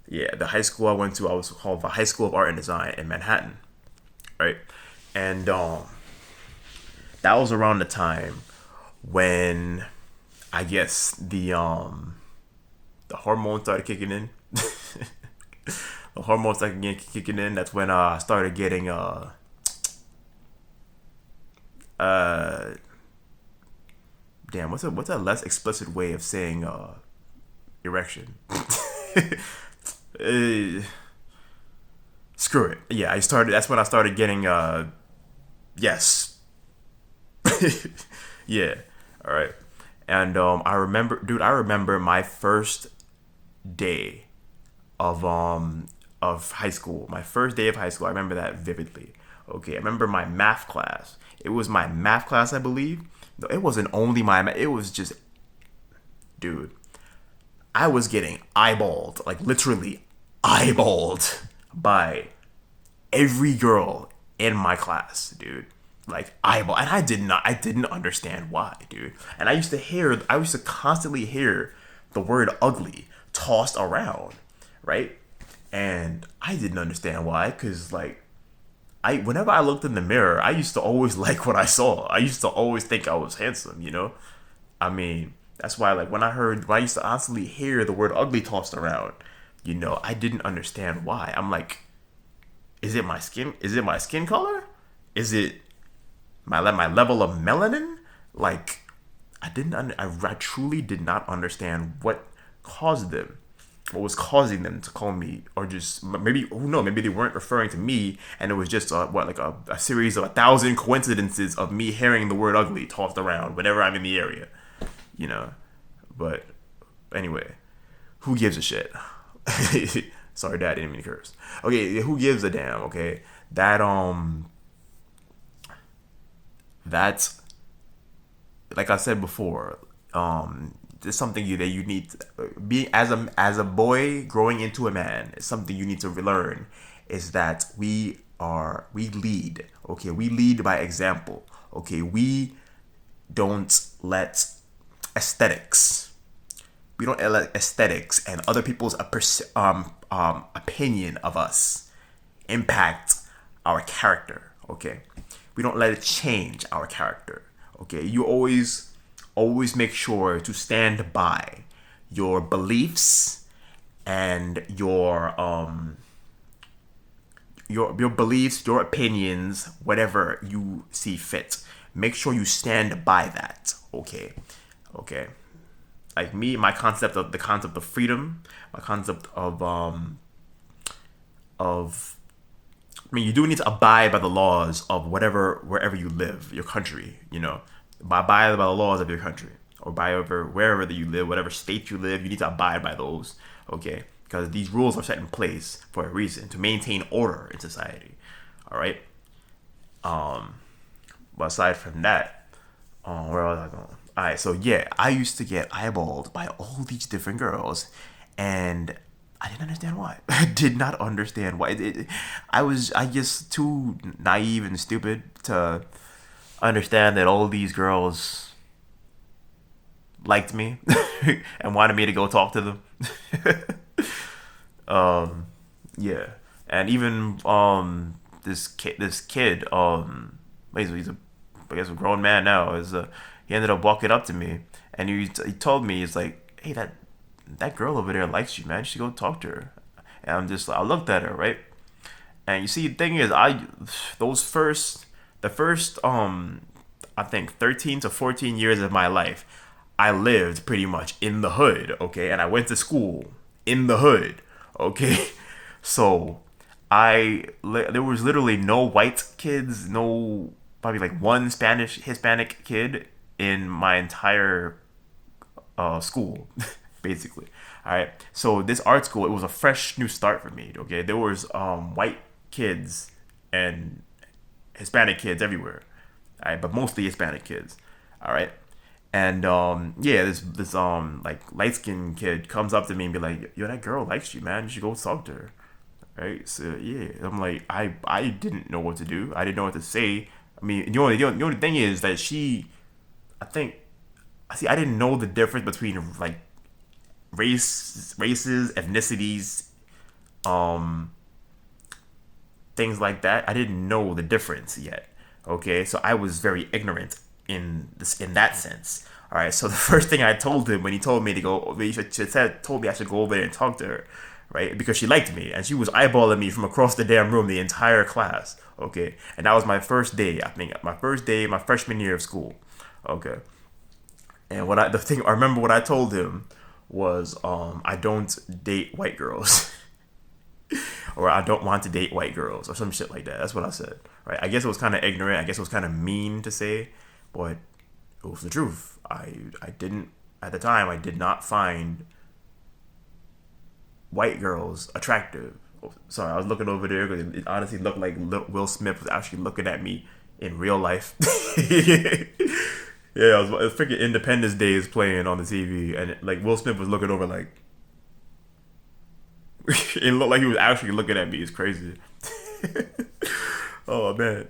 [SPEAKER 1] Yeah, the high school I went to, I was called the High School of Art and Design in Manhattan, right? And that was around the time when I guess the hormones started kicking in. The hormones started kicking in. That's when I started getting damn, what's a less explicit way of saying erection? Screw it. Yeah, that's when I started getting yes. Yeah. All right. And I remember my first day of high school. My first day of high school. I remember that vividly. Okay, I remember my math class. It was my math class, I believe. No, it wasn't only it was just, dude, I was getting eyeballed, like literally eyeballed by every girl in my class, dude. Like eyeball, and I didn't understand why, dude. And I used to constantly hear the word ugly tossed around, right? And I didn't understand why, cause like, whenever I looked in the mirror, I used to always like what I saw. I used to always think I was handsome, I mean, that's why, like, when I used to constantly hear the word ugly tossed around, I didn't understand why. I'm like, is it my skin? Is it my skin color? Is it my level of melanin, like I truly did not understand what was causing them to call me, or just maybe, who knows, maybe they weren't referring to me, and it was just a series of 1,000 coincidences of me hearing the word ugly tossed around whenever I'm in the area, you know. But anyway, who gives a shit? Sorry, Dad, I didn't mean to curse. Okay, who gives a damn? Okay, that's like I said before. It's something that you need being as a boy growing into a man. It's something you need to learn. Is that we lead. Okay, we lead by example. Okay, we don't let aesthetics. We don't let aesthetics and other people's opinion of us impact our character. Okay, we don't let it change our character. Okay, you always make sure to stand by your beliefs and your beliefs, your opinions, whatever you see fit. Make sure you stand by that. Okay. Like me, my concept of freedom, my concept of I mean, you do need to abide by the laws of wherever you live, your country, abide by the laws of your country, or wherever that you live, whatever state you live, you need to abide by those, okay? Because these rules are set in place for a reason, to maintain order in society, all right? But aside from that, where was I going? All right, so yeah, I used to get eyeballed by all these different girls, and I didn't understand why. I did not understand why. I guess, too naive and stupid to understand that all these girls liked me and wanted me to go talk to them. Yeah, and even this kid, he's a, I guess, a grown man now. He ended up walking up to me, and he told me, he's like, "Hey, that girl over there likes you, man. You should go talk to her." And I looked at her, right? And you see, the thing is, the first, I think 13 to 14 years of my life, I lived pretty much in the hood, okay? And I went to school in the hood, okay? So there was literally no white kids, no, probably like one Hispanic kid in my entire school, basically. All right. So this art school, it was a fresh new start for me. Okay, there was white kids and Hispanic kids everywhere. All right, but mostly Hispanic kids. All right. And yeah, this like light skinned kid comes up to me and be like, "Yo, that girl likes you, man. You should go talk to her." Right. So yeah, I'm like, I didn't know what to do. I didn't know what to say. I mean, the only thing is that I think, see, I didn't know the difference between like races, ethnicities, um, things like that. I didn't know the difference yet. Okay, so I was very ignorant in that sense. All right, so the first thing I told him when he told me to go, told me I should go over there and talk to her, right? Because she liked me and she was eyeballing me from across the damn room the entire class. Okay, and that was my first day. I think my first day, my freshman year of school. Okay, and I remember what I told him was, I don't date white girls. Or I don't want to date white girls, or some shit like that. That's what I said. Right? I guess it was kind of ignorant. I guess it was kind of mean to say, but it was the truth. I didn't, at the time, I did not find white girls attractive. Oh, sorry, I was looking over there because it honestly looked like Will Smith was actually looking at me in real life. Yeah, it was freaking Independence Day is playing on the TV, and like Will Smith was looking over like, it looked like he was actually looking at me. It's crazy. Oh man.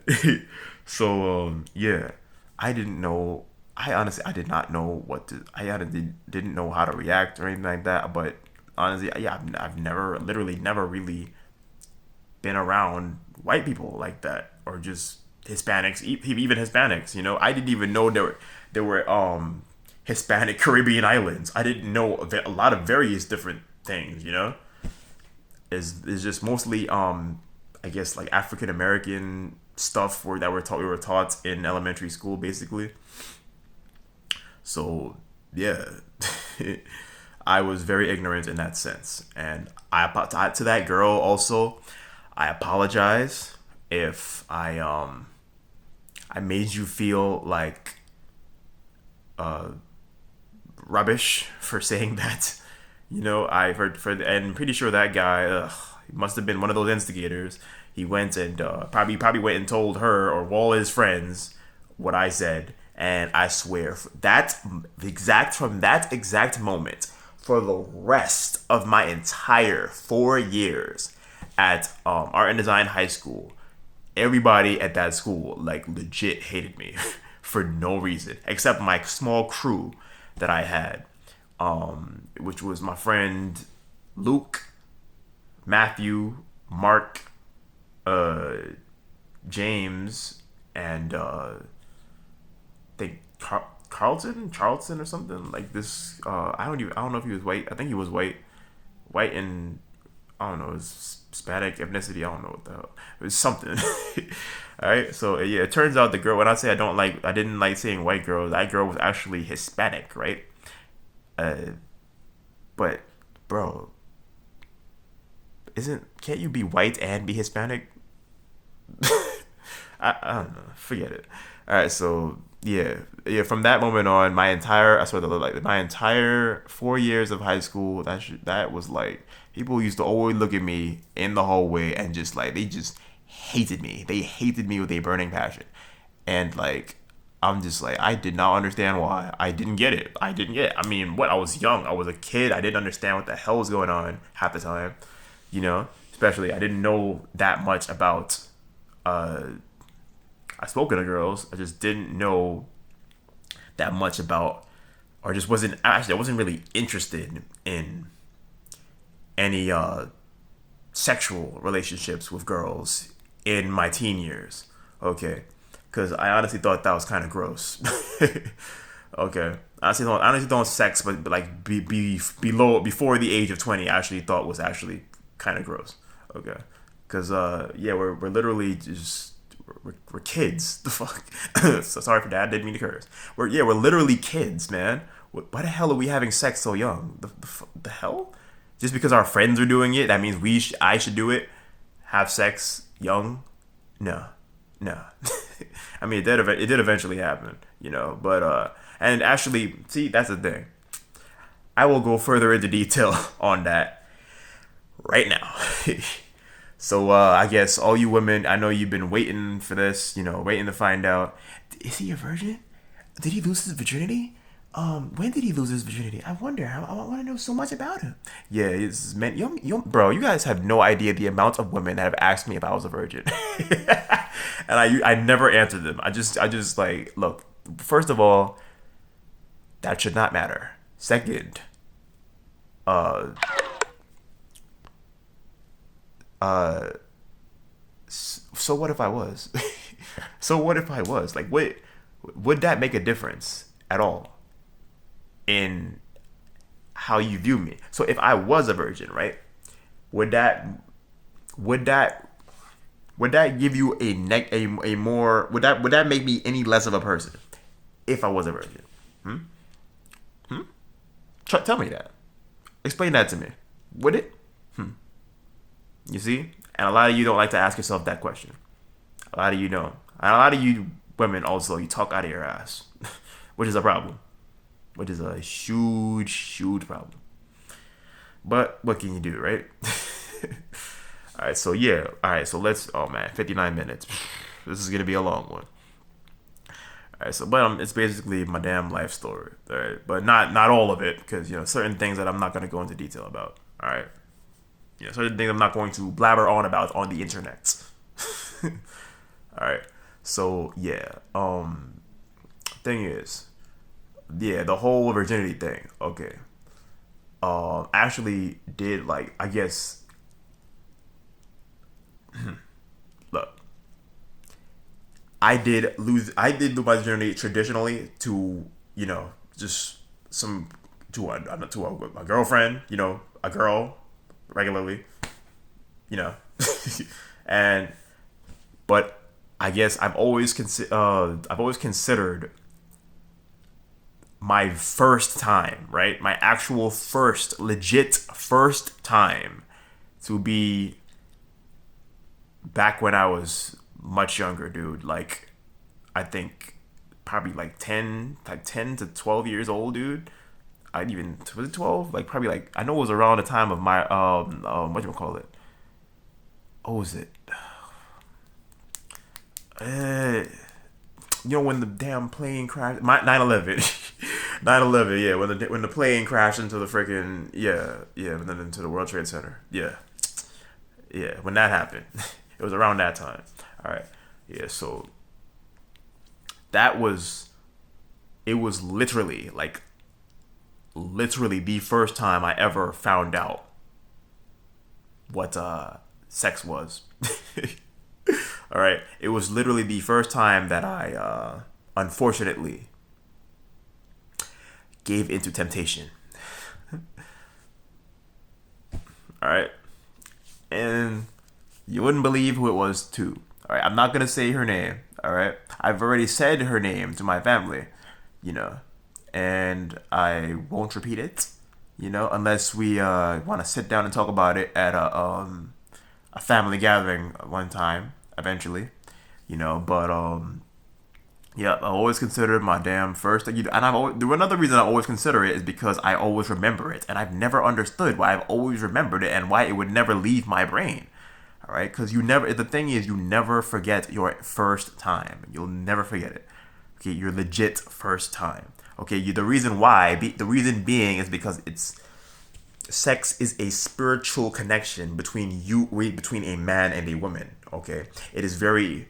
[SPEAKER 1] So yeah, I didn't know. I did not know what to. I honestly didn't know how to react or anything like that. But honestly, yeah, I've never, literally, never really been around white people like that, or just Hispanics, even Hispanics. I didn't even know there were Hispanic Caribbean islands. I didn't know a lot of various different things. Is just mostly I guess like African American stuff that we were taught in elementary school, basically. So yeah, I was very ignorant in that sense, and to that girl also, I apologize if I made you feel like rubbish for saying that. I heard and I'm pretty sure that guy he must have been one of those instigators. He went and probably went and told her or all his friends what I said, and I swear from that exact moment, for the rest of my entire 4 years at art and design high school, everybody at that school like legit hated me for no reason except my small crew that I had, which was my friend Luke, Matthew, Mark, James, and think Charlton or something like this. I don't know if he was white. I think he was white and I don't know, his Hispanic ethnicity. I don't know what the hell. It was something. All right. So yeah, it turns out the girl. When I say I didn't like saying white girl. That girl was actually Hispanic, right? But bro, can't you be white and be Hispanic? I don't know. Forget it. All right. So yeah. From that moment on, I swear to like my entire 4 years of high school, that was like people used to always look at me in the hallway and just like they just hated me. They hated me with a burning passion, and like I'm just like I did not understand why. I didn't get it. I didn't get it. I mean, what? I was young. I was a kid. I didn't understand what the hell was going on half the time. Especially I didn't know that much about. I spoken to girls. I just didn't know that much about, or just wasn't actually. I wasn't really interested in any sexual relationships with girls in my teen years. Okay, because I honestly thought that was kind of gross. Okay, honestly don't sex, but like below before the age of 20, I actually thought was actually kind of gross. Okay, because yeah, we're literally just we're kids. The fuck. So sorry for that. I didn't mean to curse. We're literally kids, man. Why the hell are we having sex so young? The hell? Just because our friends are doing it, that means I should do it. Have sex young? No, no. I mean, it did eventually happen, But and actually, see, that's the thing. I will go further into detail on that right now. So I guess all you women, I know you've been waiting for this, waiting to find out. Is he a virgin? Did he lose his virginity? When did he lose his virginity? I wonder. I want to know so much about him. Yeah, it's man, bro. You guys have no idea the amount of women that have asked me if I was a virgin, and I never answered them. I just like look. First of all, that should not matter. Second, uh, so what if I was? So what if I was? Like, would that make a difference at all in how you view me? So if I was a virgin, right? Would that would that would that give you a more would that make me any less of a person if I was a virgin? Hmm? Hmm? Tell me that. Explain that to me. Would it? Hmm. You see? And a lot of you don't like to ask yourself that question. A lot of you don't. And a lot of you women also, you talk out of your ass, which is a problem. Which is a huge, huge problem. But what can you do, right? All right, so yeah. All right, so oh man, 59 minutes. This is going to be a long one. All right, so but it's basically my damn life story. All right, but not all of it, because certain things that I'm not going to go into detail about. All right. Certain things I'm not going to blabber on about on the internet. All right. So yeah. Thing is, yeah, the whole virginity thing. Okay. Actually did like I guess. Look, I did lose my virginity traditionally to just some to a girlfriend, a girl regularly, you know, and but I guess I've always considered my first time, right? My actual first, legit first time to be back when I was much younger, dude. Like, I think probably like 10 to 12 years old, dude. I'd even, was it 12? Like, probably like, I know it was around the time of my, what you call it? What was it? Uh, you know when the damn plane crashed, my 9/11, 9/11, yeah, when the plane crashed into the freaking, yeah, and then into the World Trade Center, yeah, when that happened, it was around that time. All right, yeah, so that was, it was literally like literally the first time I ever found out what sex was. All right, it was literally the first time that I unfortunately gave into temptation. All right, and you wouldn't believe who it was too. All right, I'm not gonna say her name. All right, I've already said her name to my family, you know, and I won't repeat it, you know, unless we want to sit down and talk about it at a family gathering one time eventually, you know. But yeah, I always consider my damn first, and I've always, another reason I always consider it is because I always remember it, and I've never understood why I've always remembered it and why it would never leave my brain. All right, because you never. The thing is, you never forget your first time. You'll never forget it. Okay, your legit first time. Okay, the reason why, the reason being is because it's sex is a spiritual connection between a man and a woman. Okay, it is very,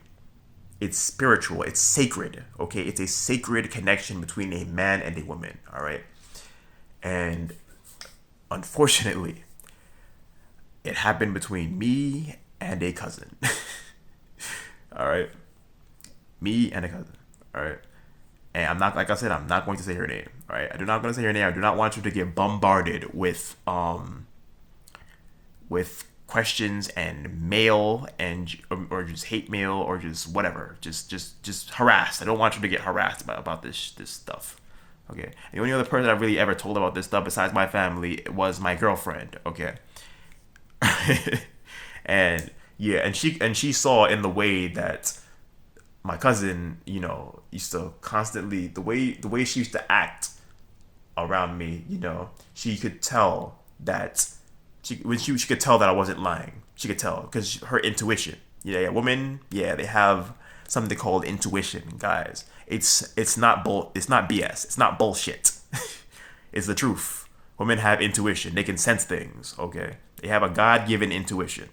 [SPEAKER 1] it's spiritual, it's sacred. Okay, it's a sacred connection between a man and a woman. All right, and unfortunately, it happened between me and a cousin. All right, me and a cousin. All right. And I'm not, like I said, I'm not going to say her name. All right, I do not going to say her name. I do not want you to get bombarded with questions and mail and or just hate mail or just whatever, just harassed. I don't want you to get harassed about this stuff. Okay, the only other person I really ever told about this stuff besides my family was my girlfriend. Okay, and yeah, and she saw in the way that my cousin, you know, used to constantly, the way she used to act around me, you know, she could tell that she could tell that I wasn't lying. She could tell because her intuition. Yeah, women, yeah, they have something called intuition, guys. It's not BS. It's not bullshit. It's the truth. Women have intuition. They can sense things. Okay, they have a God-given intuition.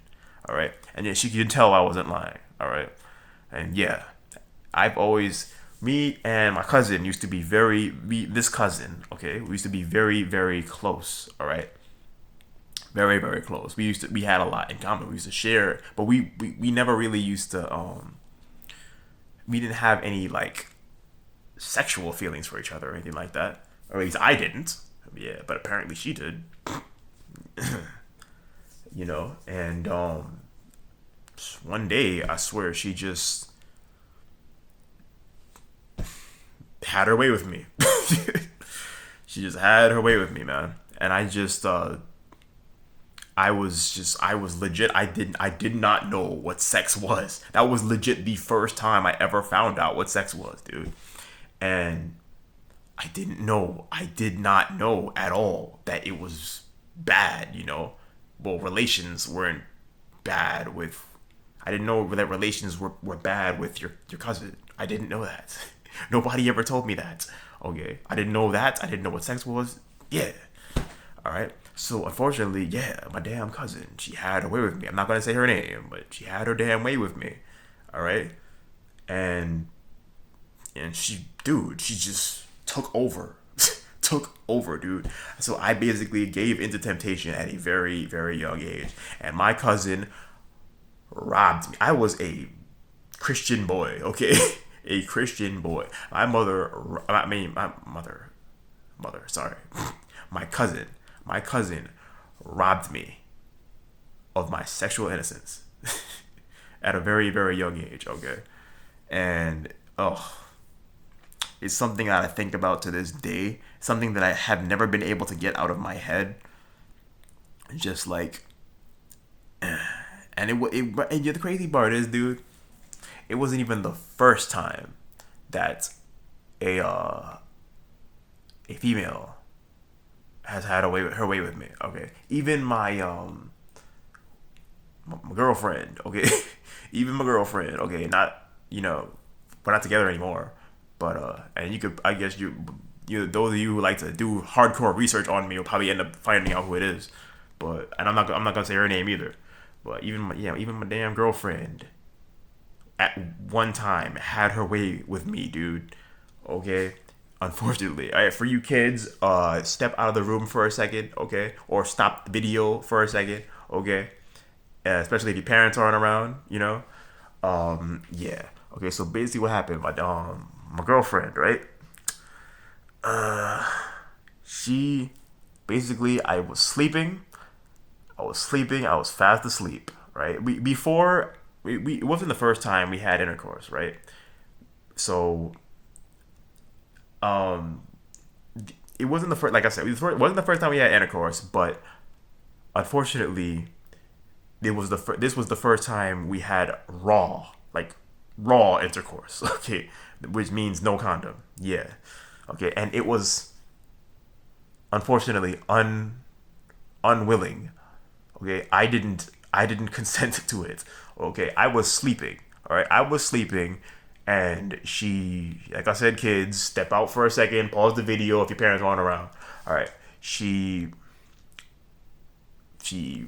[SPEAKER 1] All right, and then she could tell I wasn't lying. All right, and yeah, I've always, me and my cousin used to be this cousin, okay, we used to be very, very close, all right? Very, very close. We had a lot in common. We used to share, but we never really used to, we didn't have any, like, sexual feelings for each other or anything like that. Or at least I didn't. Yeah, but apparently she did. You know, and, one day, I swear, she just had her way with me. She just had her way with me, man. And I was legit. I did not know what sex was. That was legit the first time I ever found out what sex was, dude. And I didn't know. I did not know at all that it was bad, you know. Well, relations weren't bad with, I didn't know that relations were bad with your cousin. I didn't know that. Nobody ever told me that. Okay, I didn't know that. I didn't know what sex was. Yeah. All right. So unfortunately, yeah, my damn cousin, she had her way with me. I'm not gonna say her name, but she had her damn way with me. All right. And she just took over. Took over, dude. So I basically gave into temptation at a very, very young age, and my cousin robbed me. I was a Christian boy, okay? A Christian boy. My mother, sorry. My cousin robbed me of my sexual innocence at a very, very young age, okay? And oh, it's something that I think about to this day. Something that I have never been able to get out of my head. Just like, and and the crazy part is, dude, it wasn't even the first time that a female has had her way with me. Okay, even my girlfriend. Okay, even my girlfriend. Okay, not we're not together anymore. But and you could, I guess those of you who like to do hardcore research on me will probably end up finding out who it is. But and I'm not gonna say her name either. But even my damn girlfriend at one time had her way with me, dude. Okay. Unfortunately, all right, for you kids, step out of the room for a second, okay, or stop the video for a second, okay, especially if your parents aren't around, yeah. Okay, so basically, what happened? My girlfriend, right? She basically, I was sleeping. I was fast asleep. Right. It wasn't the first time we had intercourse. Right. So um, it wasn't the first. Like I said, it wasn't the first time we had intercourse. But unfortunately, this was the first time we had raw intercourse. Okay, which means no condom. Yeah. Okay, and it was unfortunately unwilling. Okay, I didn't consent to it. Okay, I was sleeping. All right, I was sleeping, and she, like I said, kids, step out for a second, pause the video if your parents aren't around. All right, she she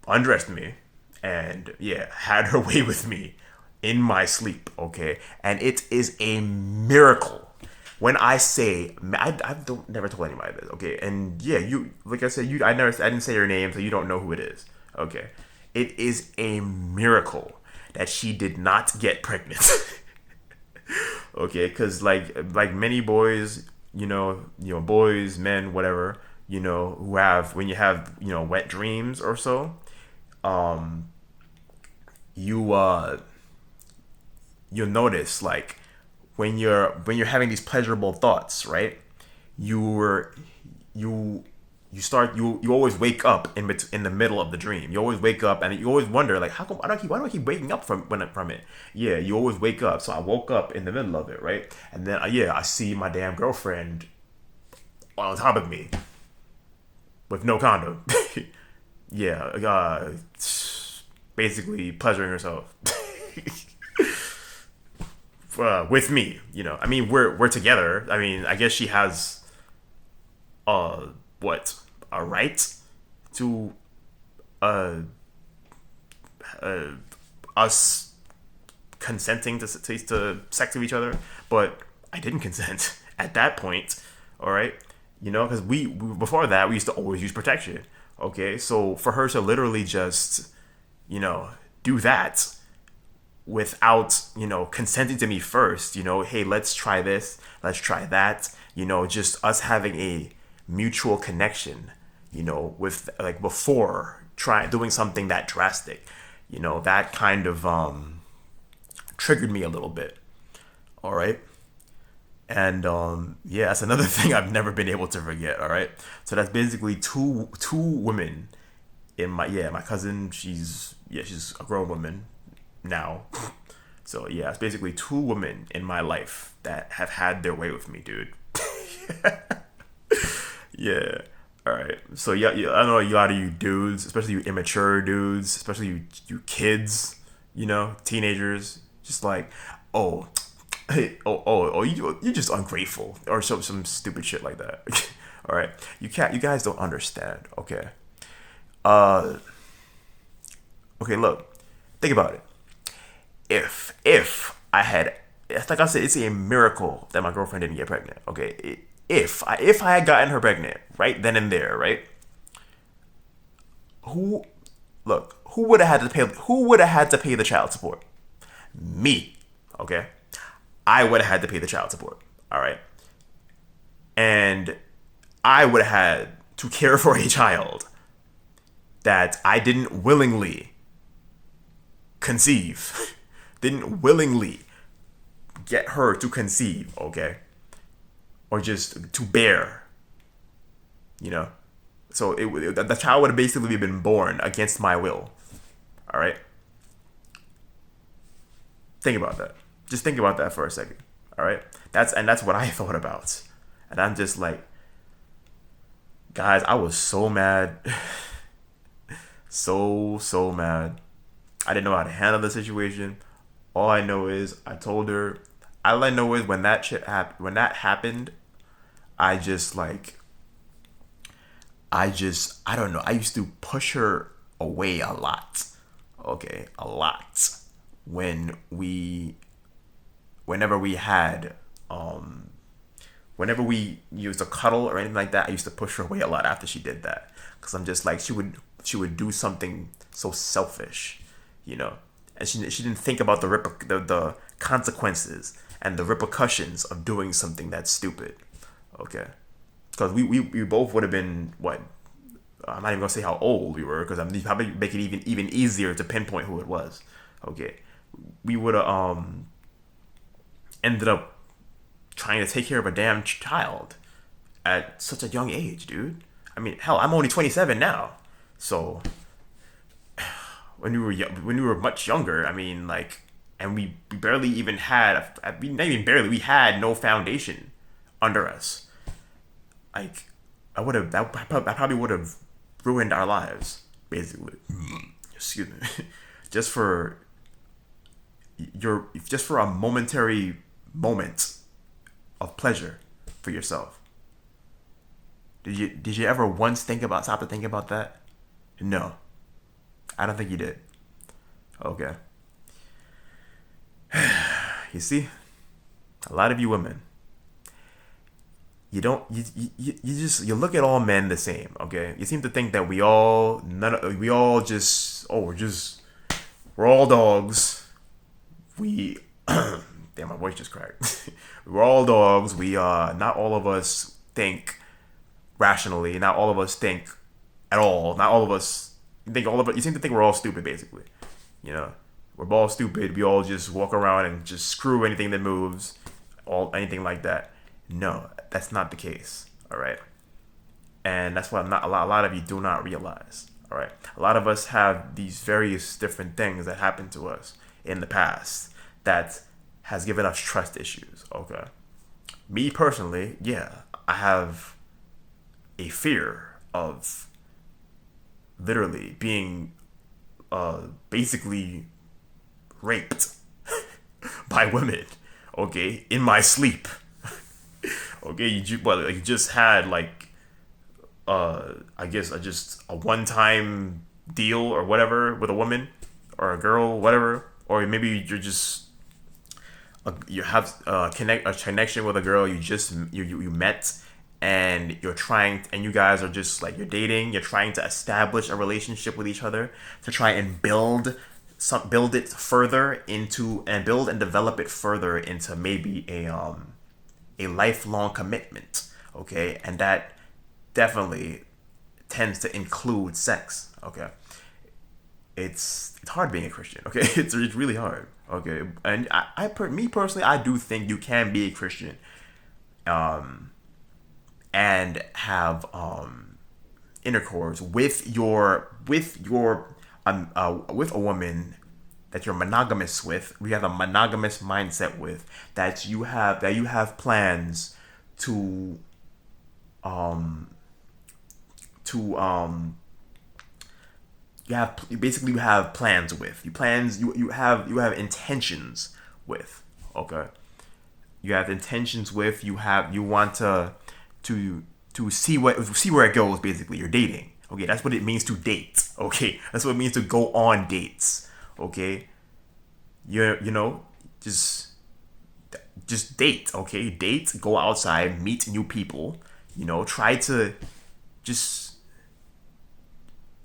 [SPEAKER 1] undressed me, and yeah, had her way with me in my sleep. Okay, and it is a miracle when I say I don't never told anybody this, okay? And yeah, you like I said, I didn't say your name, so you don't know who it is, okay? It is a miracle that she did not get pregnant, okay? Because like many boys, boys, men, whatever, who have when you have wet dreams or so, um, you you'll notice like when you're having these pleasurable thoughts, right? You're you you always wake up in the middle of the dream. You always wake up and you always wonder like how come why do I keep waking up from it? Yeah, you always wake up. So I woke up in the middle of it, right? And then yeah, I see my damn girlfriend on top of me with no condom. Yeah, basically pleasuring herself. With me. I mean, we're together. I mean, I guess she has what a right to uh, uh us consenting to sex with each other, but I didn't consent at that point. All right, because we before that we used to always use protection. Okay, so for her to literally just do that without consenting to me first, hey, let's try this, let's try that, just us having a mutual connection, with like before trying doing something that drastic, that kind of triggered me a little bit. All right. And yeah, that's another thing I've never been able to forget. All right, so that's basically two women in my cousin. She's a grown woman now. So yeah, it's basically two women in my life that have had their way with me, dude. Yeah. All right. So yeah, I know a lot of you dudes, especially you immature dudes, especially you kids, teenagers, just like, oh, hey, you're just ungrateful or some stupid shit like that. All right, you guys don't understand. Okay. Uh, okay. Look, think about it. If I had, it's like I said, it's a miracle that my girlfriend didn't get pregnant. Okay, if I had gotten her pregnant right then and there, right? Who, who would have had to pay the child support? Me. Okay, I would have had to pay the child support. All right, and I would have had to care for a child that I didn't willingly conceive. Didn't willingly get her to conceive, okay? Or just to bear, you know? So the child would have basically been born against my will, all right? Think about that. Just think about that for a second, all right? That's what I thought about. And I'm just like, guys, I was so mad. So mad. I didn't know how to handle the situation. All I know is I told her. All I know is when that happened, I just like, I don't know. I used to push her away a lot. Okay, a lot. When whenever we had, whenever we used a cuddle or anything like that, I used to push her away a lot after she did that. Cause I'm just like, she would do something so selfish, you know, and she didn't think about the consequences and the repercussions of doing something that's stupid. Okay, because we both would have been what, I'm not even gonna say how old we were because I'm probably make it even easier to pinpoint who it was. Okay, we would have ended up trying to take care of a damn child at such a young age, dude. I mean, hell, I'm only 27 now, so when we were much younger, I mean, like, and we barely even had, not even barely, we had no foundation under us. Like, I probably would have ruined our lives, basically. Excuse me, just for just for a momentary moment of pleasure for yourself. Did you ever once stop to think about that? No, I don't think you did. Okay. You see, a lot of you women, you don't you look at all men the same. Okay, you seem to think that we all just, we're all dogs. We damn, my voice just cracked. We're all dogs. We not all of us think rationally. Not all of us think at all. Not all of us think all of it. You seem to think we're all stupid, basically. You know, we're all stupid. We all just walk around and just screw anything that moves, anything like that. No, that's not the case. All right, and that's what not a lot of you do not realize. All right, a lot of us have these various different things that happened to us in the past that has given us trust issues. Okay, me personally, yeah, I have a fear of literally being basically raped by women, okay, in my sleep. Okay, you just had like I guess just a one-time deal or whatever with a woman or a girl, whatever, or maybe you're just you have a connection with a girl you met, and you guys are just like, you're dating, you're trying to establish a relationship with each other to try and build it further into, and build and develop it further into maybe a lifelong commitment. Okay, and that definitely tends to include sex. Okay, it's hard being a Christian. Okay, it's really hard. Okay, and me personally, I do think you can be a Christian, and have intercourse with with a woman that you're monogamous with. We have a monogamous mindset with, that you have plans to to you have plans with, you have intentions with. Okay, you have intentions with, you want to see where it goes. Basically, you're dating. Okay, that's what it means to date. Okay, that's what it means to go on dates. Okay, you know, just date. Okay, date, go outside, meet new people. You know, try to just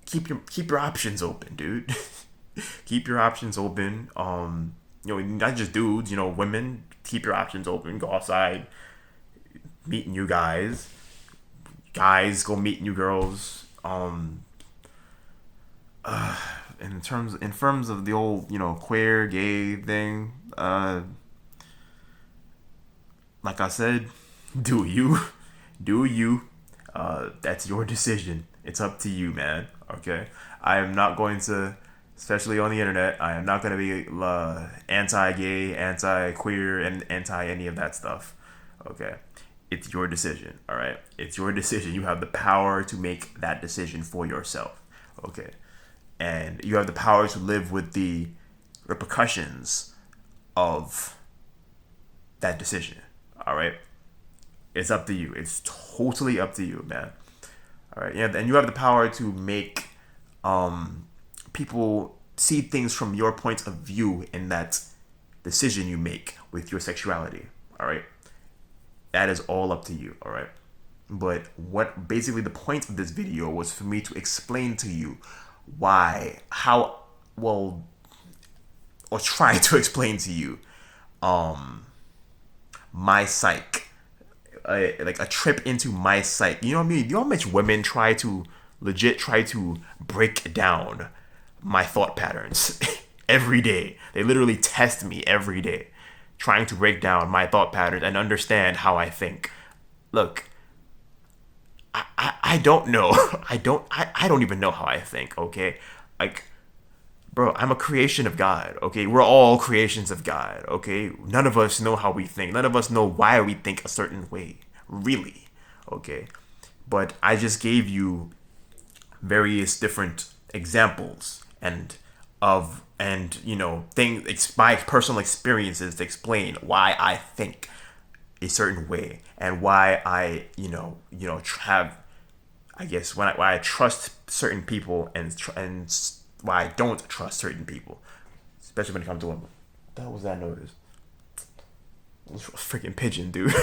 [SPEAKER 1] keep your options open, dude. Keep your options open. You know, not just dudes. You know, women, keep your options open. Go outside, meet new guys. Guys, go meet new girls. in terms of the old, queer gay thing, like I said, do you, do you? That's your decision. It's up to you, man. Okay, I am not going to, especially on the internet. I am not going to be anti-gay, anti-queer, and anti any of that stuff. Okay, it's your decision. All right, it's your decision. You have the power to make that decision for yourself. Okay, and you have the power to live with the repercussions of that decision. All right, it's up to you. It's totally up to you, man. All right, yeah, and you have the power to make people see things from your point of view in that decision you make with your sexuality. All right, that is all up to you. All right, but what basically the point of this video was for me to explain to you why, how, well, or try to explain to you my psyche, like a trip into my psyche. You know what I mean? You know how much women try to break down my thought patterns every day. They literally test me every day, trying to break down my thought patterns and understand how I think. Look, I don't know. I don't even know how I think. Okay, like, bro, I'm a creation of God. Okay, we're all creations of God. Okay, none of us know how we think. None of us know why we think a certain way. Really, okay. But I just gave you various different examples and things, my personal experiences to explain why I think a certain way and why I have, I guess, why I trust certain people and why I don't trust certain people, especially when it comes to women. What the hell was that notice? It was a freaking pigeon, dude.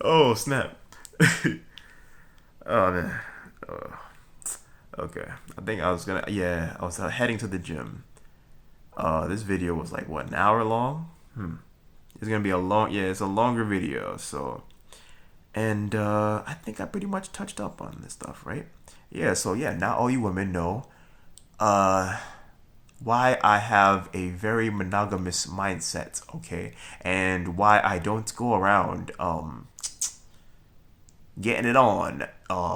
[SPEAKER 1] Oh snap. Oh man. Okay. I think I was I was heading to the gym. This video was like what, an hour long? It's gonna be it's a longer video, so, and I think I pretty much touched up on this stuff, right? Yeah, so yeah, now all you women know why I have a very monogamous mindset, okay? And why I don't go around getting it on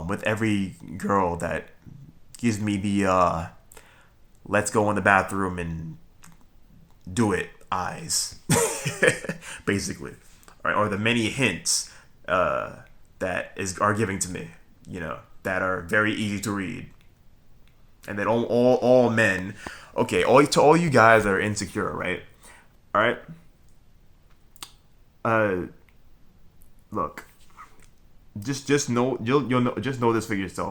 [SPEAKER 1] with every girl that gives me the let's go in the bathroom and do it eyes. Basically. Or the many hints are giving to me, that are very easy to read. And that all men, okay, to all you guys that are insecure, right? All right. Look, just know, you'll know, just know this for yourself.